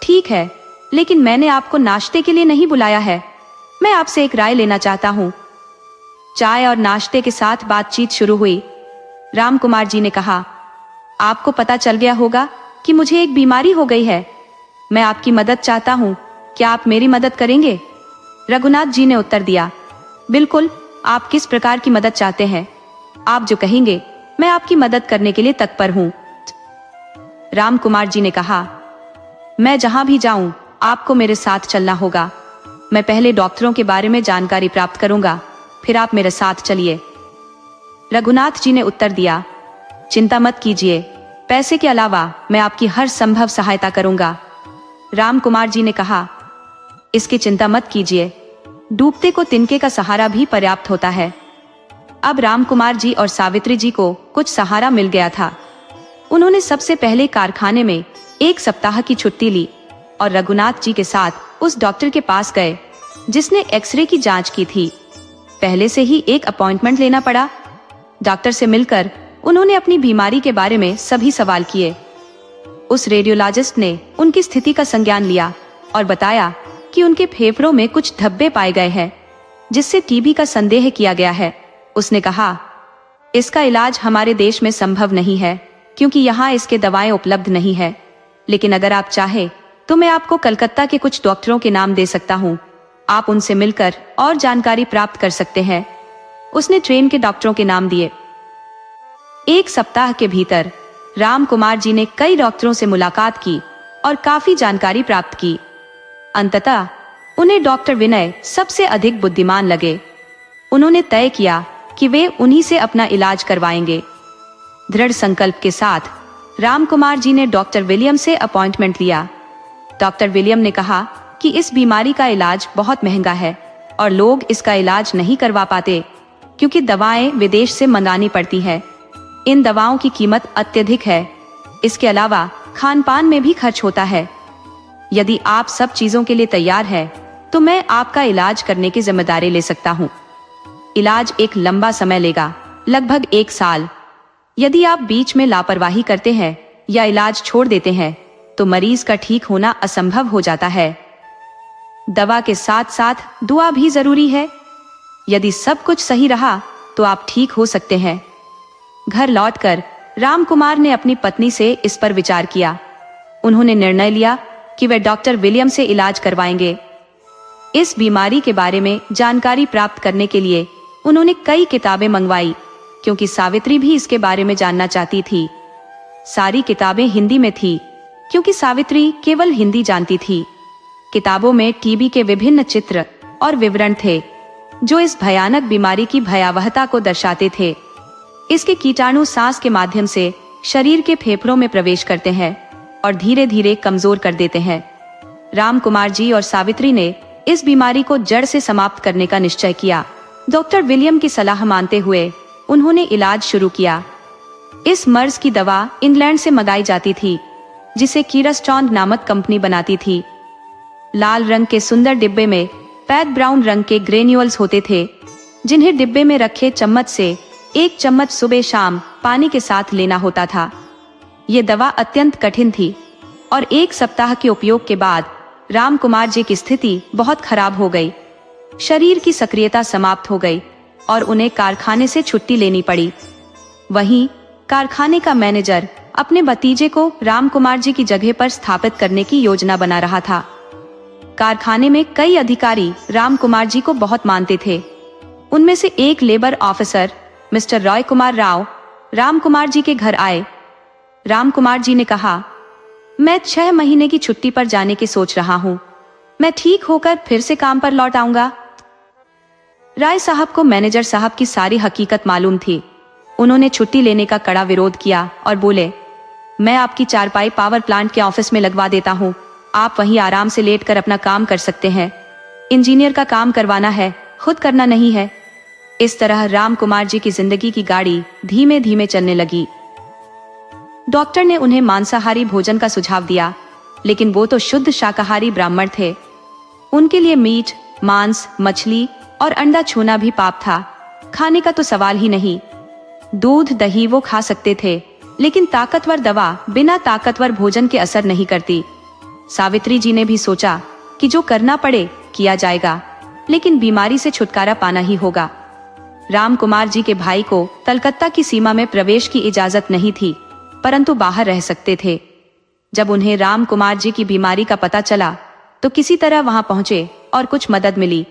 ठीक है, लेकिन मैंने आपको नाश्ते के लिए नहीं बुलाया है। मैं आपसे एक राय लेना चाहता हूँ। चाय और नाश्ते के साथ बातचीत शुरू हुई। रामकुमार जी ने कहा, आपको पता चल गया होगा कि मुझे एक बीमारी हो गई है। मैं आपकी मदद चाहता हूँ, क्या आप मेरी मदद करेंगे? रघुनाथ जी ने उत्तर दिया, बिल्कुल, आप किस प्रकार की मदद चाहते हैं? आप जो कहेंगे, मैं आपकी मदद करने के लिए तत्पर हूँ। रामकुमार जी ने कहा, मैं जहां भी जाऊं, आपको मेरे साथ चलना होगा। मैं पहले डॉक्टरों के बारे में जानकारी प्राप्त करूंगा, फिर आप मेरे साथ चलिए। रघुनाथ जी ने उत्तर दिया, चिंता मत कीजिए, पैसे के अलावा मैं आपकी हर संभव सहायता करूंगा। रामकुमार जी ने कहा, इसकी चिंता मत कीजिए, डूबते को तिनके का सहारा भी पर्याप्त होता है। अब रामकुमार जी और सावित्री जी को कुछ सहारा मिल गया था। उन्होंने सबसे पहले कारखाने में 1 सप्ताह की छुट्टी ली और रघुनाथ जी के साथ उस डॉक्टर के पास गए, जिसने एक्सरे की जांच की थी। पहले से ही एक अपॉइंटमेंट लेना पड़ा। डॉक्टर से मिलकर उन्होंने अपनी बीमारी के बारे में सभी सवाल किए। उस रेडियोलॉजिस्ट ने उनकी स्थिति का संज्ञान लिया और बताया कि उनके फेफड़ों में कुछ धब्बे पाए गए हैं, जिससे टीबी का संदेह किया गया है। उसने कहा, इसका इलाज हमारे देश में संभव नहीं है, क्योंकि यहाँ इसके दवाएं उपलब्ध नहीं है, लेकिन अगर आप चाहे तो मैं आपको कलकत्ता के कुछ डॉक्टरों के नाम दे सकता हूँ। आप उनसे मिलकर और जानकारी प्राप्त कर सकते हैं। उसने ट्रेन के डॉक्टरों के नाम दिए। 1 सप्ताह के भीतर राम कुमार जी ने कई डॉक्टरों से मुलाकात की और काफी जानकारी प्राप्त की। अंततः उन्हें डॉक्टर विनय सबसे अधिक बुद्धिमान लगे। उन्होंने तय किया कि वे उन्हीं से अपना इलाज करवाएंगे। दृढ़ संकल्प के साथ राम कुमार जी ने डॉक्टर विलियम से अपॉइंटमेंट लिया। डॉक्टर विलियम ने कहा कि इस बीमारी का इलाज बहुत महंगा है और लोग इसका इलाज नहीं करवा पाते क्योंकि दवाएं विदेश से मंगानी पड़ती है। इन दवाओं की कीमत अत्यधिक है। इसके अलावा खान पान में भी खर्च होता है। यदि आप सब चीजों के लिए तैयार है तो मैं आपका इलाज करने की जिम्मेदारी ले सकता हूँ। इलाज एक लंबा समय लेगा, लगभग 1 साल। यदि आप बीच में लापरवाही करते हैं या इलाज छोड़ देते हैं तो मरीज का ठीक होना असंभव हो जाता है। दवा के साथ साथ दुआ भी जरूरी है। यदि सब कुछ सही रहा तो आप ठीक हो सकते हैं। घर लौटकर राम कुमार ने अपनी पत्नी से इस पर विचार किया। उन्होंने निर्णय लिया कि वे डॉक्टर विलियम से इलाज करवाएंगे। इस बीमारी के बारे में जानकारी प्राप्त करने के लिए उन्होंने कई किताबें मंगवाई क्योंकि सावित्री भी इसके बारे में जानना चाहती थी। सारी किताबें हिंदी में थी क्योंकि सावित्री केवल हिंदी जानती थी। किताबों में टीबी के विभिन्न चित्र और विवरण थे जो इस भयानक बीमारी की भयावहता को दर्शाते थे। इसके कीटाणु सांस के माध्यम से शरीर के फेफड़ों में प्रवेश करते हैं और धीरे धीरे कमजोर कर देते हैं। राम कुमार जी और सावित्री ने इस बीमारी को जड़ से समाप्त करने का निश्चय किया। डॉक्टर विलियम की सलाह मानते हुए उन्होंने इलाज शुरू किया। इस मर्ज की दवा इंग्लैंड से मंगाई जाती थी जिसे कीरास्टॉन नामक कंपनी बनाती थी। लाल रंग के सुंदर डिब्बे में पैद ब्राउन रंग के ग्रेन्यूल्स होते थे जिन्हें डिब्बे में रखे चम्मच से 1 चम्मच सुबह शाम पानी के साथ लेना होता था। ये दवा अत्यंत कठिन थी और 1 सप्ताह के उपयोग के बाद राम कुमार जी की स्थिति बहुत खराब हो गई। शरीर की सक्रियता समाप्त हो गई और उन्हें कारखाने से छुट्टी लेनी पड़ी। वहीं कारखाने का मैनेजर अपने भतीजे को राम कुमार जी की जगह पर स्थापित करने की योजना बना रहा था। कारखाने में कई अधिकारी राम कुमार जी को बहुत मानते थे। उनमें से एक labour officer mister Roy Kumar Rao Ram Kumar ji के घर आए। राम कुमार जी ने कहा, मैं 6 महीने की छुट्टी पर जाने की सोच रहा हूँ। मैं ठीक होकर फिर से काम पर लौट आऊंगा। राय साहब को मैनेजर साहब की सारी हकीकत मालूम थी। उन्होंने छुट्टी लेने का कड़ा विरोध किया और बोले, मैं आपकी चारपाई पावर प्लांट के ऑफिस में लगवा देता हूँ। आप वहीं आराम से लेटकर अपना काम कर सकते हैं। इंजीनियर का काम करवाना है, खुद करना नहीं है। इस तरह राम कुमार जी की जिंदगी की गाड़ी धीमे धीमे चलने लगी। डॉक्टर ने उन्हें मांसाहारी भोजन का सुझाव दिया, लेकिन वो तो शुद्ध शाकाहारी ब्राह्मण थे। उनके लिए मीट, मांस, मछली और अंडा छूना भी पाप था। खाने का तो सवाल ही नहीं। दूध दही वो खा सकते थे, लेकिन ताकतवर दवा बिना ताकतवर भोजन के असर नहीं करती। सावित्री जी ने भी सोचा कि जो करना पड़े किया जाएगा, लेकिन बीमारी से छुटकारा पाना ही होगा। राम कुमार जी के भाई को कलकत्ता की सीमा में प्रवेश की इजाजत नहीं थी, परंतु बाहर रह सकते थे। जब उन्हें राम कुमार जी की बीमारी का पता चला तो किसी तरह वहां पहुंचे और कुछ मदद मिली।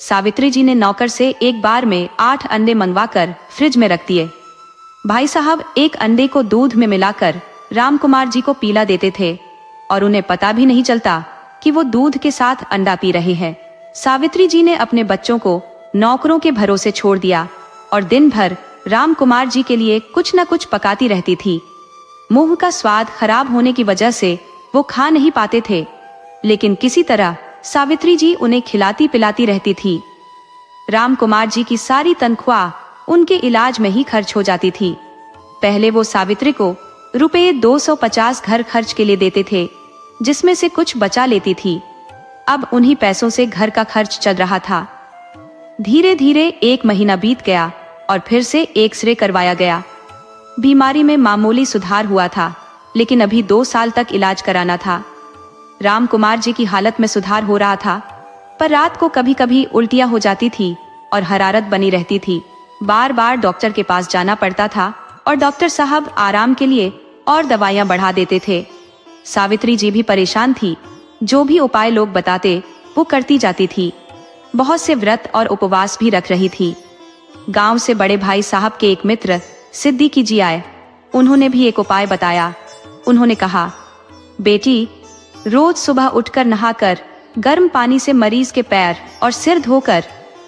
सावित्री जी ने नौकर से एक बार में 8 अंडे मंगवाकर फ्रिज में रख दिए। भाई साहब एक अंडे को दूध में मिलाकर राम कुमार जी को पीला देते थे और उन्हें पता भी नहीं चलता कि वो दूध के साथ अंडा पी रहे हैं। सावित्री जी ने अपने बच्चों को नौकरों के भरोसे छोड़ दिया और दिन भर राम कुमार जी के लिए कुछ न कुछ पकाती रहती थी। मुंह का स्वाद खराब होने की वजह से वो खा नहीं पाते थे, लेकिन किसी तरह सावित्री जी उन्हें खिलाती पिलाती रहती थी। राम कुमार जी की सारी तनख्वाह उनके इलाज में ही खर्च हो जाती थी। पहले वो सावित्री को रुपये 250 घर खर्च के लिए देते थे, जिसमें से कुछ बचा लेती थी। अब उन्हीं पैसों से घर का खर्च चल रहा था। धीरे धीरे 1 महीना बीत गया और फिर से एक्सरे करवाया गया। बीमारी में मामूली सुधार हुआ था, लेकिन अभी 2 साल तक इलाज कराना था। राम कुमार जी की हालत में सुधार हो रहा था, पर रात को कभी कभी उल्टियां हो जाती थी और हरारत बनी रहती थी। बार बार डॉक्टर के पास जाना पड़ता था और डॉक्टर साहब आराम के लिए और दवाइयां बढ़ा देते थे। सावित्री जी भी परेशान थी। जो भी उपाय लोग बताते वो करती जाती थी। बहुत से व्रत और उपवास भी रख रही थी। गांव से बड़े भाई साहब के एक मित्र सिद्दीकी जी आए। उन्होंने भी एक उपाय बताया। उन्होंने कहा, बेटी, रोज सुबह उठकर नहाकर गर्म पानी से मरीज के पैर और सिर धोकर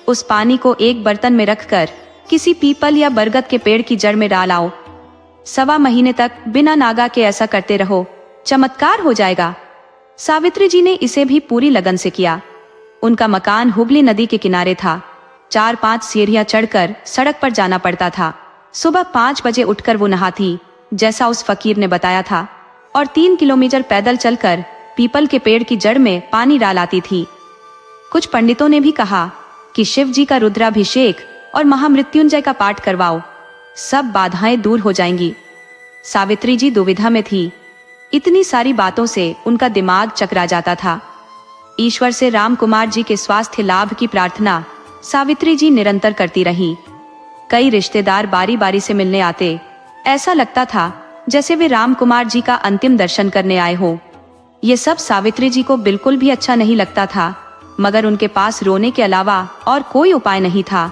उस पानी को एक बर्तन में रखकर किसी पीपल या बरगद के पेड़ की जड़ में डाल आओ। 1.25 महीने तक बिना नागा के ऐसा करते रहो, चमत्कार हो जाएगा। सावित्री जी ने इसे भी पूरी लगन से किया। उनका मकान हुगली नदी के किनारे था। 4-5 सीढ़ियां चढ़कर सड़क पर जाना पड़ता था। सुबह 5 बजे उठकर वो नहाती, जैसा उस फकीर ने बताया था, और 3 किलोमीटर पैदल चलकर पीपल के पेड़ की जड़ में पानी डाल आती थी। कुछ पंडितों ने भी कहा कि शिव जी का रुद्राभिषेक और महामृत्युंजय का पाठ करवाओ, सब बाधाएं दूर हो जाएंगी। सावित्री जी दुविधा में थी। इतनी सारी बातों से उनका दिमाग चकरा जाता था। ईश्वर से राम कुमार जी के स्वास्थ्य लाभ की प्रार्थना सावित्री जी निरंतर करती रही। कई रिश्तेदार बारी बारी से मिलने आते। ऐसा लगता था जैसे वे राम कुमार जी का अंतिम दर्शन करने आए हो। ये सब सावित्री जी को बिल्कुल भी अच्छा नहीं लगता था, मगर उनके पास रोने के अलावा और कोई उपाय नहीं था।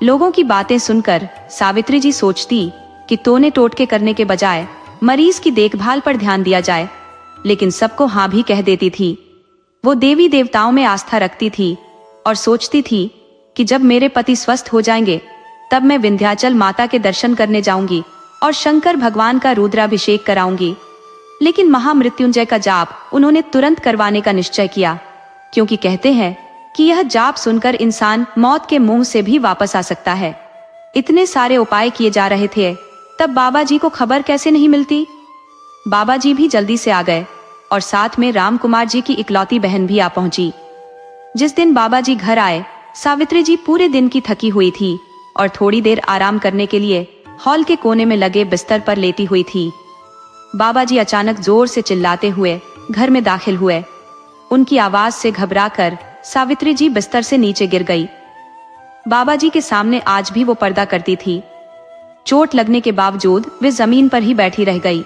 लोगों की बातें सुनकर सावित्री जी सोचती कि टोने टोटके करने के बजाय मरीज की देखभाल पर ध्यान दिया जाए, लेकिन सबको हाँ भी कह देती थी। वो देवी देवताओं में आस्था रखती थी और सोचती थी कि जब मेरे पति स्वस्थ हो जाएंगे तब मैं विंध्याचल माता के दर्शन करने जाऊंगी और शंकर भगवान का रुद्राभिषेक कराऊंगी। लेकिन महामृत्युंजय का जाप उन्होंने तुरंत करवाने का निश्चय किया, क्योंकि कहते हैं कि यह जाप सुनकर इंसान मौत के मुंह से भी वापस आ सकता है। इतने सारे उपाय किए जा रहे थे, तब बाबा जी को खबर कैसे नहीं मिलती। बाबा जी भी जल्दी से आ गए और साथ में राम कुमार जी की इकलौती बहन भी आ पहुंची। जिस दिन बाबा जी घर आए, सावित्री जी पूरे दिन की थकी हुई थी और थोड़ी देर आराम करने के लिए हॉल के कोने में लगे बिस्तर पर लेटी हुई थी। बाबा जी अचानक जोर से चिल्लाते हुए घर में दाखिल हुए। उनकी आवाज से घबराकर सावित्री जी बिस्तर से नीचे गिर गई। बाबा जी के सामने आज भी वो पर्दा करती थी। चोट लगने के बावजूद वे जमीन पर ही बैठी रह गई।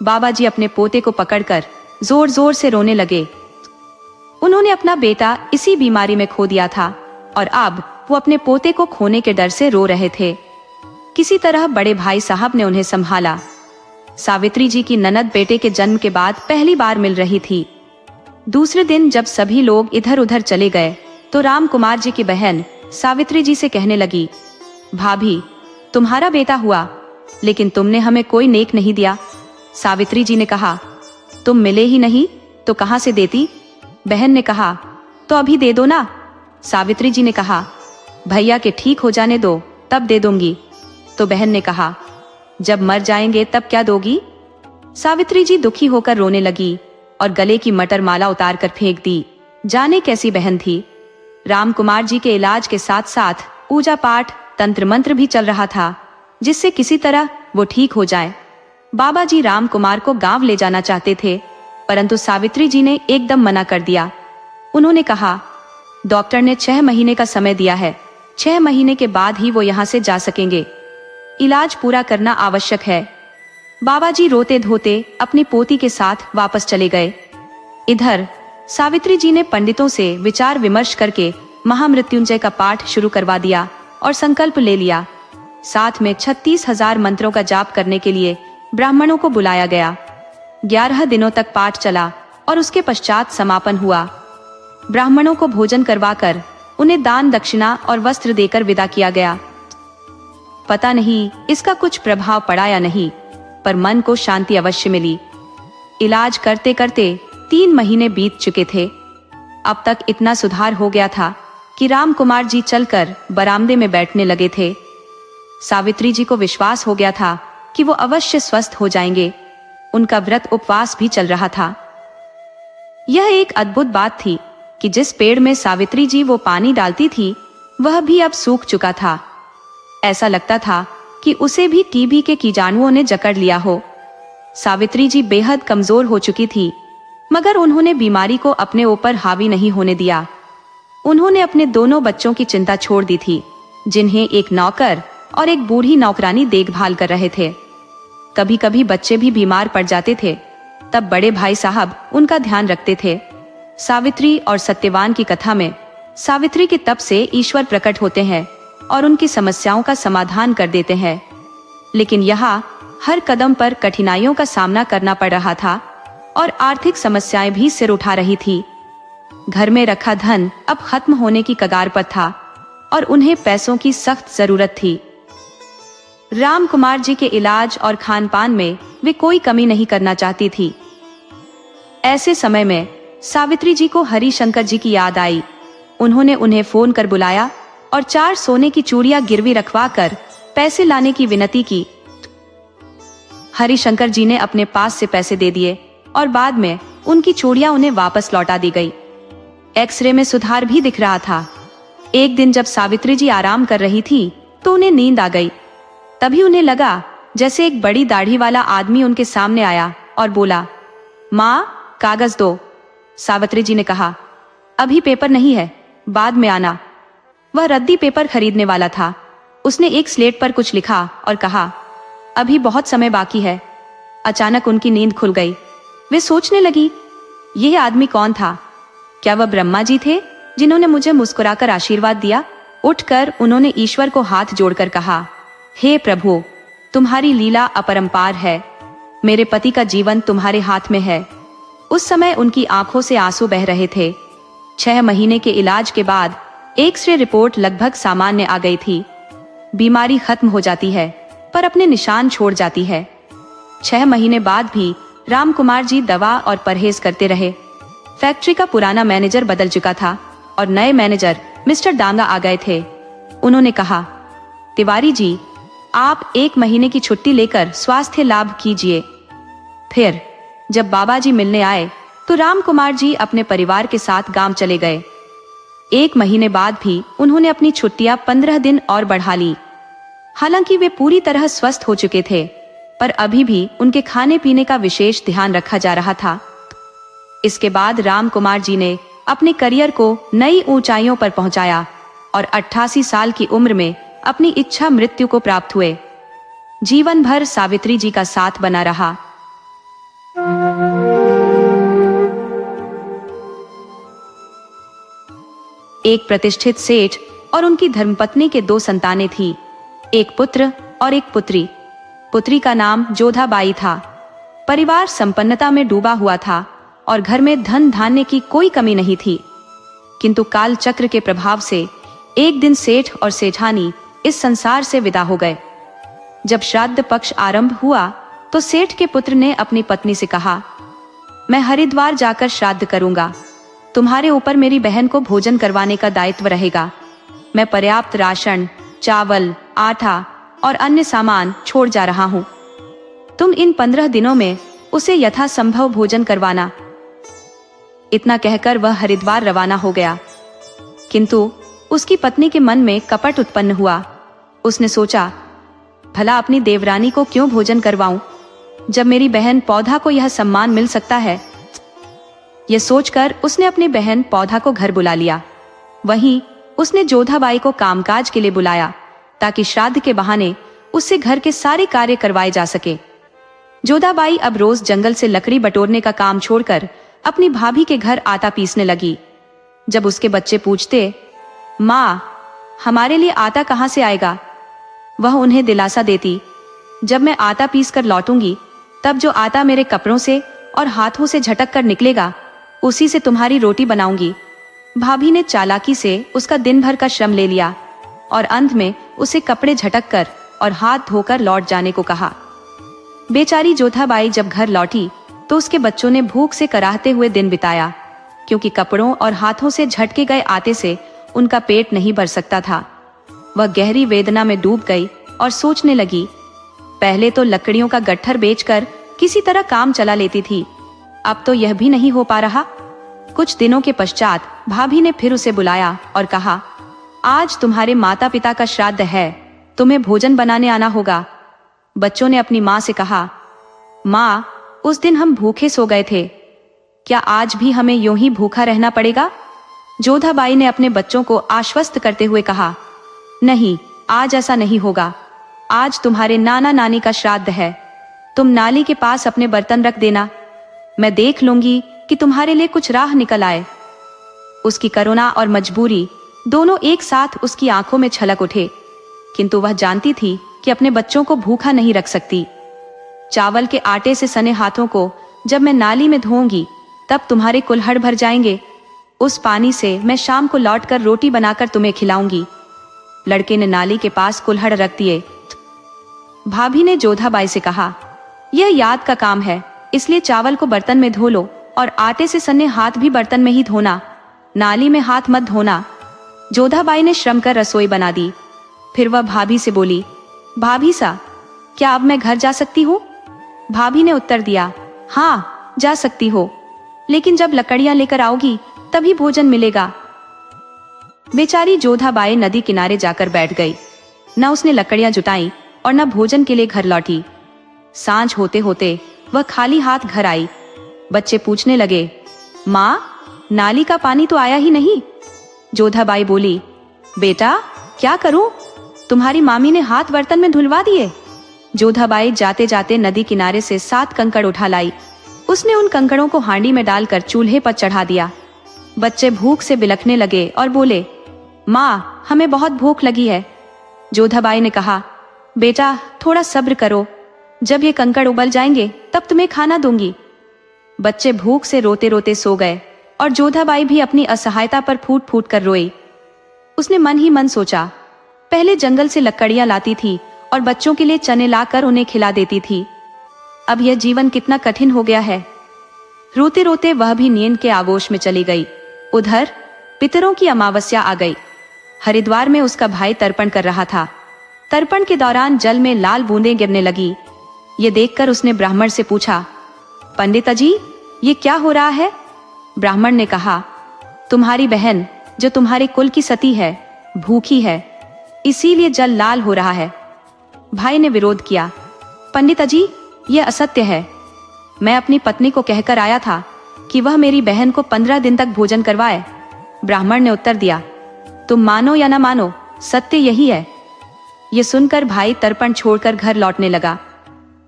बाबा जी अपने पोते को पकड़कर जोर जोर से रोने लगे। उन्होंने अपना बेटा इसी बीमारी में खो दिया था और अब वो अपने पोते को खोने के डर से रो रहे थे। किसी तरह बड़े भाई साहब ने उन्हें संभाला। सावित्री जी की ननद बेटे के जन्म के बाद पहली बार मिल रही थी। दूसरे दिन जब सभी लोग इधर उधर चले गए तो राम कुमार जी की बहन सावित्री जी से कहने लगी, भाभी, तुम्हारा बेटा हुआ, लेकिन तुमने हमें कोई नेक नहीं दिया। सावित्री जी ने कहा, तुम मिले ही नहीं तो कहां से देती। बहन ने कहा, तो अभी दे दो ना। सावित्री जी ने कहा, भैया के ठीक हो जाने दो, तब दे दूंगी। तो बहन ने कहा, जब मर जाएंगे तब क्या दोगी। सावित्री जी दुखी होकर रोने लगी और गले की मटर माला उतार कर फेंक दी। जाने कैसी बहन थी। राम कुमार जी के इलाज के साथ साथ पूजा पाठ, तंत्र मंत्र भी चल रहा था, जिससे किसी तरह वो ठीक हो जाए। बाबा जी राम कुमार को गांव ले जाना चाहते थे, परंतु सावित्री जी ने एकदम मना कर दिया। उन्होंने कहा, डॉक्टर ने 6 महीने का समय दिया है, 6 महीने के बाद ही वो यहाँ से जा सकेंगे। इलाज पूरा करना आवश्यक है। बाबा जी रोते धोते अपनी पोती के साथ वापस चले गए। इधर सावित्री जी ने पंडितों से विचार विमर्श करके महामृत्युंजय का पाठ शुरू करवा दिया और संकल्प ले लिया। साथ में 36,000 मंत्रों का जाप करने के लिए ब्राह्मणों को बुलाया गया। 11 दिनों तक पाठ चला और उसके पश्चात समापन हुआ। ब्राह्मणों को भोजन करवाकर उन्हें दान दक्षिणा और वस्त्र देकर विदा किया गया। पता नहीं इसका कुछ प्रभाव पड़ा या नहीं, पर मन को शांति अवश्य मिली। इलाज करते करते 3 महीने बीत चुके थे। अब तक इतना सुधार हो गया था कि राम कुमार जी चलकर बरामदे में बैठने लगे थे। सावित्री जी को विश्वास हो गया था कि वो अवश्य स्वस्थ हो जाएंगे। उनका व्रत उपवास भी चल रहा था। यह एक अद्भुत बात थी कि जिस पेड़ में सावित्री जी वो पानी डालती थी, वह भी अब सूख चुका था। ऐसा लगता था कि उसे भी टीबी के कीटाणुओं ने जकड़ लिया हो। सावित्री जी बेहद कमजोर हो चुकी थी, मगर उन्होंने बीमारी को अपने ऊपर हावी नहीं होने दिया। उन्होंने अपने दोनों बच्चों की चिंता छोड़ दी थी, जिन्हें एक नौकर और एक बूढ़ी नौकरानी देखभाल कर रहे थे। कभी कभी बच्चे भी बीमार पड़ जाते थे, तब बड़े भाई साहब उनका ध्यान रखते थे। सावित्री और सत्यवान की कथा में सावित्री के तप से ईश्वर प्रकट होते हैं और उनकी समस्याओं का समाधान कर देते हैं। लेकिन यहाँ हर कदम पर कठिनाइयों का सामना करना पड़ रहा था और आर्थिक समस्याएं भी सिर उठा रही थी। घर में रखा धन अब खत्म होने की कगार पर था और उन्हें पैसों की सख्त जरूरत थी। राम कुमार जी के इलाज और खान पान में वे कोई कमी नहीं करना चाहती थी। ऐसे समय में सावित्री जी को हरिशंकर जी की याद आई। उन्होंने उन्हें फोन कर बुलाया और 4 सोने की चूड़ियां गिरवी रखवा कर पैसे लाने की विनती की। हरिशंकर जी ने अपने पास से पैसे दे दिए और बाद में उनकी चूड़ियां उन्हें वापस लौटा दी गई। एक्सरे में सुधार भी दिख रहा था। एक दिन जब सावित्री जी आराम कर रही थी तो उन्हें नींद आ गई। तभी उन्हें लगा जैसे एक बड़ी दाढ़ी वाला आदमी उनके सामने आया और बोला, माँ कागज दो। सावित्री जी ने कहा, अभी पेपर नहीं है, बाद में आना। वह रद्दी पेपर खरीदने वाला था। उसने एक स्लेट पर कुछ लिखा और कहा, अभी बहुत समय बाकी है। अचानक उनकी नींद खुल गई। वे सोचने लगी, यह आदमी कौन था? क्या वह ब्रह्मा जी थे जिन्होंने मुझे मुस्कुराकर आशीर्वाद दिया? उठकर उन्होंने ईश्वर को हाथ जोड़कर कहा, हे प्रभु, तुम्हारी लीला अपरंपार है। मेरे पति का जीवन तुम्हारे हाथ में है। उस समय उनकी आंखों से आंसू बह रहे थे। 6 महीने के इलाज के बाद एक्सरे रिपोर्ट लगभग सामान्य आ गई थी। बीमारी खत्म हो जाती है पर अपने निशान छोड़ जाती है। 6 महीने बाद भी राम कुमार जी दवा और परहेज करते रहे। फैक्ट्री का पुराना मैनेजर बदल चुका था और नए मैनेजर मिस्टर डांगा आ गए थे। उन्होंने कहा, तिवारी जी, आप 1 महीने की छुट्टी लेकर स्वास्थ्य लाभ कीजिए। फिर जब बाबा जी मिलने आए तो राम कुमार जी अपने परिवार के साथ गांव चले गए। 1 महीने बाद भी उन्होंने अपनी छुट्टियां 15 दिन और बढ़ा ली। हालांकि वे पूरी तरह स्वस्थ हो चुके थे, पर अभी भी उनके खाने पीने का विशेष ध्यान रखा जा रहा था। इसके बाद राम कुमार जी ने अपने करियर को नई ऊंचाइयों पर पहुंचाया और 88 साल की उम्र में अपनी इच्छा मृत्यु को प्राप्त हुए। जीवन भर सावित्री जी का साथ बना रहा। एक प्रतिष्ठित सेठ और उनकी धर्मपत्नी के 2 संतानें थी, एक पुत्र और एक पुत्री। पुत्री का नाम जोधाबाई था। परिवार संपन्नता में डूबा हुआ था और घर में धन धान्य की कोई कमी नहीं थी। किंतु काल चक्र के प्रभाव से एक दिन सेठ और सेठानी इस संसार से विदा हो गए। जब श्राद्ध पक्ष आरंभ हुआ तो सेठ के पुत्र ने अपनी पत्नी से कहा, मैं हरिद्वार जाकर श्राद्ध करूंगा। तुम्हारे ऊपर मेरी बहन को भोजन करवाने का दायित्व रहेगा। मैं पर्याप्त राशन, चावल, आटा और अन्य सामान छोड़ जा रहा हूं। तुम इन 15 दिनों में उसे यथासंभव भोजन करवाना। इतना कहकर वह हरिद्वार रवाना हो गया। किंतु उसकी पत्नी के मन में कपट उत्पन्न हुआ। उसने सोचा, भला अपनी देवरानी को क्यों भोजन करवाऊं, जब मेरी बहन पौधा को यह सम्मान मिल सकता है। यह सोचकर उसने अपनी बहन पौधा को घर बुला लिया। वहीं उसने जोधाबाई को कामकाज के लिए बुलाया ताकि श्राद्ध के बहाने उससे घर के सारे कार्य करवाए जा सके। जोधाबाई अब रोज जंगल से लकड़ी बटोरने का काम छोड़कर अपनी भाभी के घर आटा पीसने लगी। जब उसके बच्चे पूछते, माँ, हमारे लिए आटा कहाँ से आएगा, वह उन्हें दिलासा देती, जब मैं आटा पीस कर लौटूंगी तब जो आटा मेरे कपड़ों से और हाथों से झटक कर निकलेगा उसी से तुम्हारी रोटी बनाऊंगी। भाभी ने चालाकी से उसका दिन भर का श्रम ले लिया और अंत में उसे कपड़े झटक कर और हाथ धोकर लौट जाने को कहा। बेचारी जोधाबाई जब घर लौटी तो उसके बच्चों ने भूख से कराहते हुए दिन बिताया, क्योंकि कपड़ों और हाथों से झटके गए आटे से उनका पेट नहीं भर सकता था। वह गहरी वेदना में डूब गई और सोचने लगी, पहले तो लकड़ियों का गट्ठर बेचकर किसी तरह काम चला लेती थी, अब तो यह भी नहीं हो पा रहा। कुछ दिनों के पश्चात भाभी ने फिर उसे बुलाया और कहा, आज तुम्हारे माता पिता का श्राद्ध है, तुम्हें भोजन बनाने आना होगा। बच्चों ने अपनी माँ से कहा, माँ, उस दिन हम भूखे सो गए थे, क्या आज भी हमें यूं ही भूखा रहना पड़ेगा? जोधाबाई ने अपने बच्चों को आश्वस्त करते हुए कहा, नहीं, आज ऐसा नहीं होगा। आज तुम्हारे नाना नानी का श्राद्ध है। तुम नाली के पास अपने बर्तन रख देना, मैं देख लूंगी कि तुम्हारे लिए कुछ राह निकल आए। उसकी करुणा और मजबूरी दोनों एक साथ उसकी आंखों में छलक उठे, किंतु वह जानती थी कि अपने बच्चों को भूखा नहीं रख सकती। चावल के आटे से सने हाथों को जब मैं नाली में धोऊंगी तब तुम्हारे कुल्हड़ भर जाएंगे। उस पानी से मैं शाम को लौटकर रोटी बनाकर तुम्हें खिलाऊंगी। लड़के ने नाली के पास कुल्हड़ रख दिए। भाभी ने जोधाबाई से कहा, यह याद का काम है, इसलिए चावल को बर्तन में धो लो और आटे से सने हाथ भी बर्तन में ही धोना, नाली में हाथ मत धोना। जोधाबाई ने श्रम कर रसोई बना दी। फिर वह भाभी से बोली, भाभी सा, क्या अब मैं घर जा सकती हूँ? भाभी ने उत्तर दिया, हाँ जा सकती हो, लेकिन जब लकड़ियां लेकर आओगी तभी भोजन मिलेगा। बेचारी जोधाबाई नदी किनारे जाकर बैठ गई। न उसने लकड़ियां जुटाई और न भोजन के लिए घर लौटी। सांझ होते होते वह खाली हाथ घर आई। बच्चे पूछने लगे, माँ, नाली का पानी तो आया ही नहीं। जोधाबाई बोली, बेटा क्या करूं? तुम्हारी मामी ने हाथ बर्तन में धुलवा दिए। जोधाबाई जाते जाते नदी किनारे से 7 कंकड़ उठा लाई। उसने उन कंकड़ों को हांडी में डालकर चूल्हे पर चढ़ा दिया। बच्चे भूख से बिलखने लगे और बोले, माँ, हमें बहुत भूख लगी है। जोधाबाई ने कहा, बेटा थोड़ा सब्र करो, जब ये कंकड़ उबल जाएंगे तब तुम्हें खाना दूंगी। बच्चे भूख से रोते रोते सो गए और जोधाबाई भी अपनी असहायता पर फूट फूट कर रोई। उसने मन ही मन सोचा, पहले जंगल से लकड़ियां लाती थी और बच्चों के लिए चने लाकर उन्हें खिला देती थी। अब यह जीवन कितना कठिन हो गया है। रोते रोते वह भी नींद के आगोश में चली गई। उधर पितरों की अमावस्या आ गई। हरिद्वार में उसका भाई तर्पण कर रहा था। तर्पण के दौरान जल में लाल बूंदें गिरने लगी। ये देखकर उसने ब्राह्मण से पूछा, पंडित जी, ये क्या हो रहा है? ब्राह्मण ने कहा, तुम्हारी बहन जो तुम्हारे कुल की सती है, भूखी है, इसीलिए जल लाल हो रहा है। भाई ने विरोध किया, पंडित जी, यह असत्य है। मैं अपनी पत्नी को कहकर आया था कि वह मेरी बहन को 15 दिन तक भोजन करवाए। ब्राह्मण ने उत्तर दिया, तुम मानो या ना मानो, सत्य यही है। ये सुनकर भाई तर्पण छोड़कर घर लौटने लगा।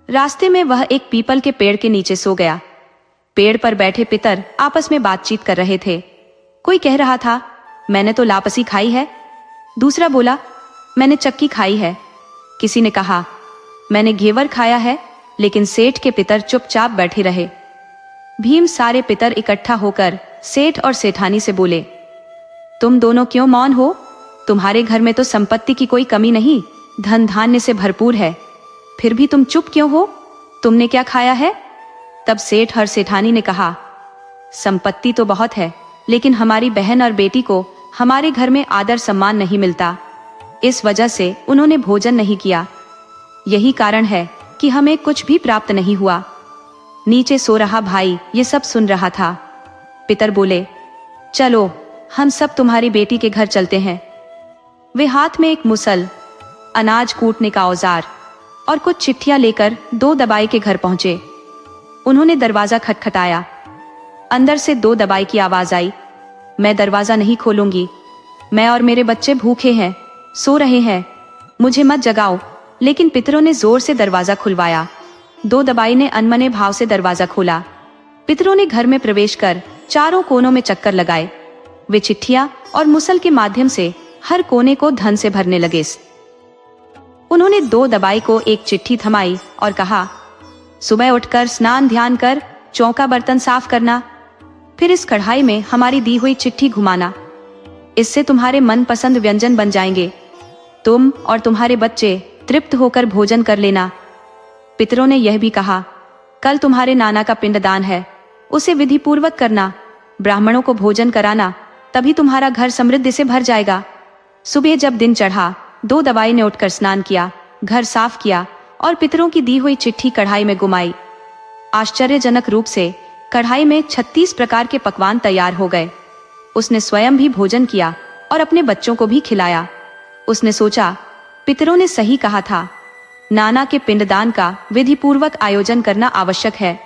रास्ते में वह एक पीपल के पेड़ के नीचे सो गया। पेड़ पर बैठे पितर आपस में बातचीत कर रहे थे। कोई कह रहा था, मैंने तो लापसी खाई है। दूसरा बोला, मैंने चक्की खाई है। किसी ने कहा, मैंने घेवर खाया है। लेकिन सेठ के पितर चुपचाप बैठे रहे। भीम सारे पितर इकट्ठा होकर सेठ और सेठानी से बोले, तुम दोनों क्यों मौन हो? तुम्हारे घर में तो संपत्ति की कोई कमी नहीं, धन धान्य से भरपूर है, फिर भी तुम चुप क्यों हो? तुमने क्या खाया है? तब सेठ और सेठानी ने कहा, संपत्ति तो बहुत है, लेकिन हमारी बहन और बेटी को हमारे घर में आदर सम्मान नहीं मिलता। इस वजह से उन्होंने भोजन नहीं किया। यही कारण है कि हमें कुछ भी प्राप्त नहीं हुआ। नीचे सो रहा भाई ये सब सुन रहा था। पितर बोले, चलो हम सब तुम्हारी बेटी के घर चलते हैं। वे हाथ में एक मुसल, अनाज कूटने का औजार और कुछ चिट्ठियां लेकर 2 दबाई के घर पहुंचे। उन्होंने दरवाजा खटखटाया। अंदर से 2 दबाई की आवाज आई, मैं दरवाजा नहीं खोलूंगी, मैं और मेरे बच्चे भूखे हैं, सो रहे हैं, मुझे मत जगाओ। लेकिन पितरों ने जोर से दरवाजा खुलवाया। 2 दबाई ने अनमने भाव से दरवाजा खोला। पितरों ने घर में प्रवेश कर चारों कोनों में चक्कर लगाए। वे चिट्ठियां और मुसल के माध्यम से हर कोने को धन से भरने लगे। उन्होंने 2 दबाई को एक चिट्ठी थमाई और कहा, सुबह उठकर स्नान ध्यान कर चौका बर्तन साफ करना, फिर इस कढ़ाई में हमारी दी हुई चिट्ठी घुमाना। इससे तुम्हारे मनपसंद व्यंजन बन जाएंगे। तुम और तुम्हारे बच्चे तृप्त होकर भोजन कर लेना। पितरों ने यह भी कहा, कल तुम्हारे नाना का पिंडदान है, उसे विधि पूर्वक करना, ब्राह्मणों को भोजन कराना, तभी तुम्हारा घर समृद्धि से भर जाएगा। सुबह जब दिन चढ़ा, 2 दबाई ने उठकर स्नान किया, घर साफ किया और पितरों की दी हुई चिट्ठी कढ़ाई में घुमाई। आश्चर्यजनक रूप से कढ़ाई में 36 प्रकार के पकवान तैयार हो गए। उसने स्वयं भी भोजन किया और अपने बच्चों को भी खिलाया। उसने सोचा, पितरों ने सही कहा था, नाना के पिंडदान का विधि पूर्वक आयोजन करना आवश्यक है।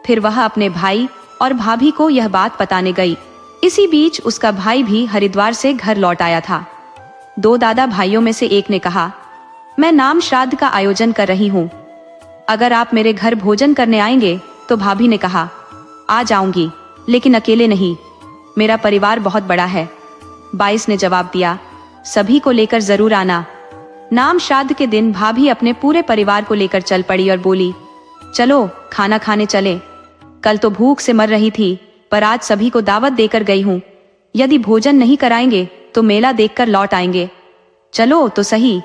फिर वह अपने भाई और भाभी को यह बात बताने गई। इसी बीच उसका भाई भी हरिद्वार से घर लौट आया था। 2 दादा भाइयों में से एक ने कहा, मैं नाम श्राद्ध का आयोजन कर रही हूँ, अगर आप मेरे घर भोजन करने आएंगे? तो भाभी ने कहा, आ जाऊंगी, लेकिन अकेले नहीं, मेरा परिवार बहुत बड़ा है। 22 ने जवाब दिया, सभी को लेकर जरूर आना। नाम श्राद्ध के दिन भाभी अपने पूरे परिवार को लेकर चल पड़ी और बोली, चलो खाना खाने चले। कल तो भूख से मर रही थी, पर आज सभी को दावत देकर गई हूँ। यदि भोजन नहीं कराएंगे तो मेला देखकर लौट आएंगे। चलो तो सही।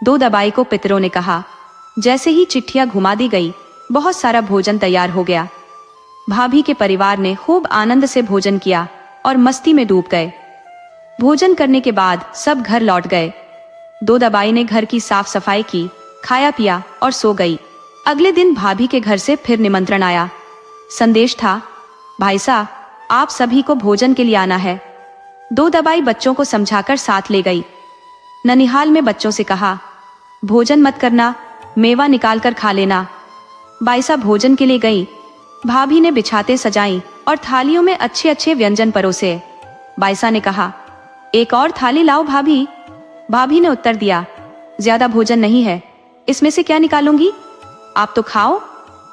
दो दबाई को पितरों ने कहा। जैसे ही चिट्ठियां घुमा दी गई, बहुत सारा भोजन तैयार हो गया। भाभी के परिवार ने खूब आनंद से भोजन किया और मस्ती में डूब गए। भोजन करने के बाद सब घर लौट गए। दो दबाई ने घर की साफ सफाई की, खाया पिया और सो गई। अगले दिन भाभी के घर से फिर निमंत्रण आया। संदेश था, भाई साहब आप सभी को भोजन के लिए आना है। दो दबाई बच्चों को समझाकर साथ ले गई। ननिहाल में बच्चों से कहा, भोजन मत करना, मेवा निकाल कर खा लेना। बाईसा भोजन के लिए गई। भाभी ने बिछाते सजाई और थालियों में अच्छे अच्छे व्यंजन परोसे। बाईसा ने कहा, एक और थाली लाओ भाभी। भाभी ने उत्तर दिया, ज्यादा भोजन नहीं है, इसमें से क्या निकालूंगी, आप तो खाओ।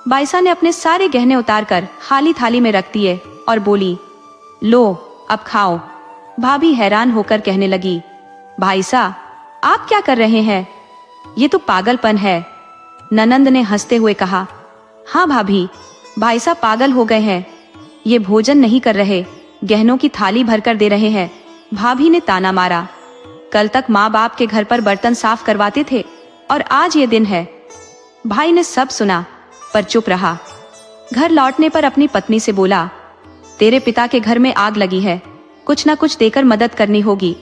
बाईसा ने अपने सारे गहने उतारकर खाली थाली में रख दिए और बोली, लो अब खाओ। भाभी हैरान होकर कहने लगी, भाईसा आप क्या कर रहे हैं, ये तो पागलपन है। ननंद ने हंसते हुए कहा, हाँ भाभी, भाईसा पागल हो गए हैं, ये भोजन नहीं कर रहे, गहनों की थाली भरकर दे रहे हैं। भाभी ने ताना मारा, कल तक माँ बाप के घर पर बर्तन साफ करवाते थे और आज ये दिन है। भाई ने सब सुना पर चुप रहा। घर लौटने पर अपनी पत्नी से बोला, तेरे पिता के घर में आग लगी है, कुछ ना कुछ देकर मदद करनी होगी।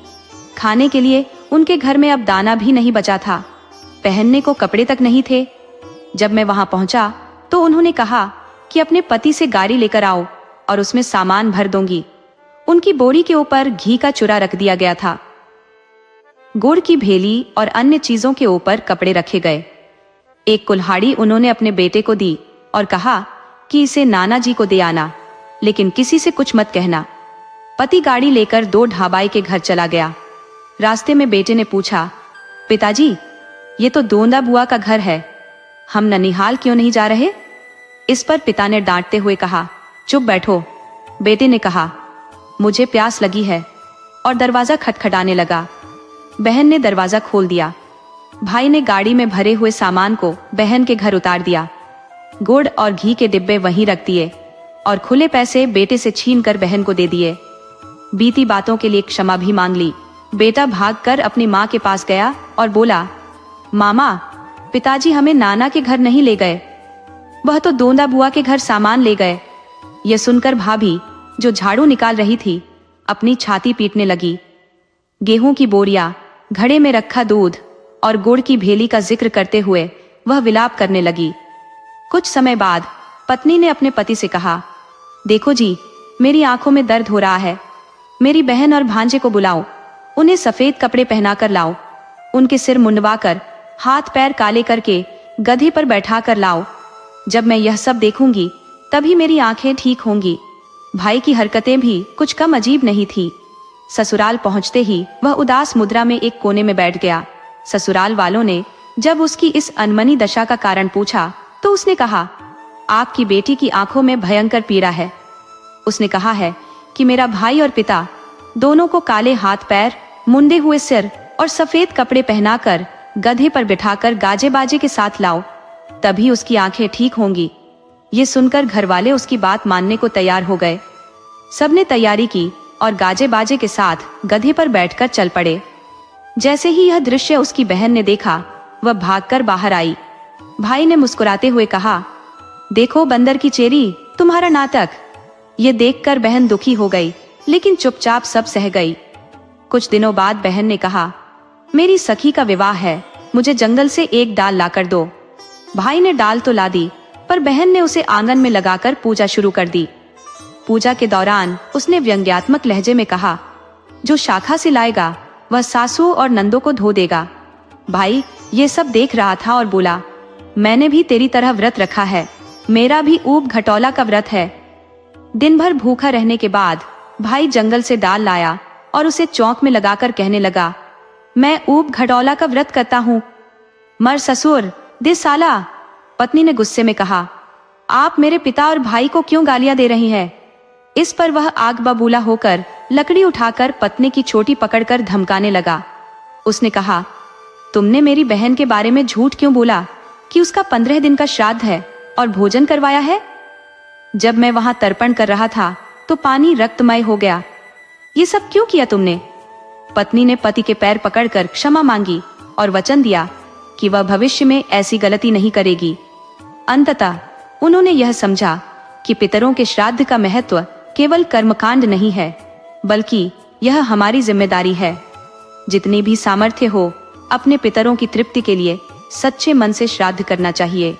खाने के लिए उनके घर में अब दाना भी नहीं बचा था, पहनने को कपड़े तक नहीं थे। जब मैं वहां पहुंचा तो उन्होंने कहा कि अपने पति से गाड़ी लेकर आओ और उसमें सामान भर दूंगी। उनकी बोरी के ऊपर घी का चूरा रख दिया गया था। गुड़ की भेली और अन्य चीजों के ऊपर कपड़े रखे गए। एक कुल्हाड़ी उन्होंने अपने बेटे को दी और कहा कि इसे नाना जी को दे आना, लेकिन किसी से कुछ मत कहना। पति गाड़ी लेकर दो ढाबाई के घर चला गया। रास्ते में बेटे ने पूछा, पिताजी ये तो दोंदा बुआ का घर है, हम ननिहाल क्यों नहीं जा रहे। इस पर पिता ने डांटते हुए कहा, चुप बैठो। बेटे ने कहा, मुझे प्यास लगी है, और दरवाजा खटखटाने लगा। बहन ने दरवाजा खोल दिया। भाई ने गाड़ी में भरे हुए सामान को बहन के घर उतार दिया। गुड़ और घी के डिब्बे वहीं रख दिए और खुले पैसे बेटे से छीनकर बहन को दे दिए। बीती बातों के लिए क्षमा भी मांग ली। बेटा भागकर अपनी माँ के पास गया और बोला, मामा पिताजी हमें नाना के घर नहीं ले गए, वह तो दोंदा बुआ के घर सामान ले गए। यह सुनकर भाभी जो झाड़ू निकाल रही थी अपनी छाती पीटने लगी। गेहूं की बोरियां, घड़े में रखा दूध और गुड़ की भेली का जिक्र करते हुए वह विलाप करने लगी। कुछ समय बाद पत्नी ने अपने पति से कहा, देखो जी मेरी आंखों में दर्द हो रहा है, मेरी बहन और भांजे को बुलाओ, उन्हें सफेद कपड़े पहनाकर लाओ, उनके सिर मुंडवाकर हाथ पैर काले करके गधे पर बैठा कर लाओ। जब मैं यह सब देखूंगी तभी मेरी आंखें ठीक होंगी। भाई की हरकतें भी कुछ कम अजीब नहीं थी। ससुराल पहुंचते ही वह उदास मुद्रा में एक कोने में बैठ गया। ससुराल वालों ने जब उसकी इस अनमनी दशा का कारण पूछा तो उसने कहा, आपकी बेटी की आंखों में भयंकर पीड़ा है। उसने कहा है कि मेरा भाई और पिता दोनों को काले हाथ पैर, मुंडे हुए सिर और सफेद कपड़े पहनाकर गधे पर बिठाकर गाजे बाजे के साथ लाओ, तभी उसकी आंखें ठीक होंगी। ये सुनकर घरवाले उसकी बात मानने को तैयार हो गए। सबने तैयारी की और गाजे बाजे के साथ गधे पर बैठकर चल पड़े। जैसे ही यह दृश्य उसकी बहन ने देखा, वह भागकर बाहर आई। भाई ने मुस्कुराते हुए कहा, देखो बंदर की चेरी, तुम्हारा नाटक। ये देखकर बहन दुखी हो गई, लेकिन चुपचाप सब सह गई। कुछ दिनों बाद बहन ने कहा, मेरी सखी का विवाह है, मुझे जंगल से एक डाल लाकर दो। भाई ने डाल तो ला दी, पर बहन ने उसे आंगन में लगाकर पूजा शुरू कर दी। पूजा के दौरान उसने व्यंग्यात्मक लहजे में कहा, जो शाखा से लाएगा वह सासू और नंदों को धो देगा। भाई ये सब देख रहा था और बोला, मैंने भी तेरी तरह व्रत रखा है, मेरा भी ऊब घटौला का व्रत है। दिन भर भूखा रहने के बाद भाई जंगल से डाल लाया और उसे चौक में लगाकर कहने लगा, मैं ऊब घटौला का व्रत करता हूँ। मर ससुर, दे साला। पत्नी ने गुस्से में कहा, आप मेरे पिता और भाई को क्यों गालियां दे रही हैं? इस पर वह आग बबूला होकर लकड़ी उठाकर पत्नी की चोटी पकड़कर धमकाने लगा। उसने कहा, तुमने मेरी बहन के बारे में झूठ क्यों बोला कि उसका 15 दिन का श्राद्ध है और भोजन करवाया है? जब मैं वहां तर्पण कर रहा था तो पानी रक्तमय हो गया। ये सब क्यों किया तुमने? पत्नी ने पति के पैर पकड़कर क्षमा मांगी और वचन दिया कि वह भविष्य में ऐसी गलती नहीं करेगी। अंततः उन्होंने यह समझा कि पितरों के श्राद्ध का महत्व केवल कर्मकांड नहीं है, बल्कि यह हमारी जिम्मेदारी है। जितनी भी सामर्थ्य हो, अपने पितरों की तृप्ति के लिए सच्चे मन से श्राद्ध करना चाहिए।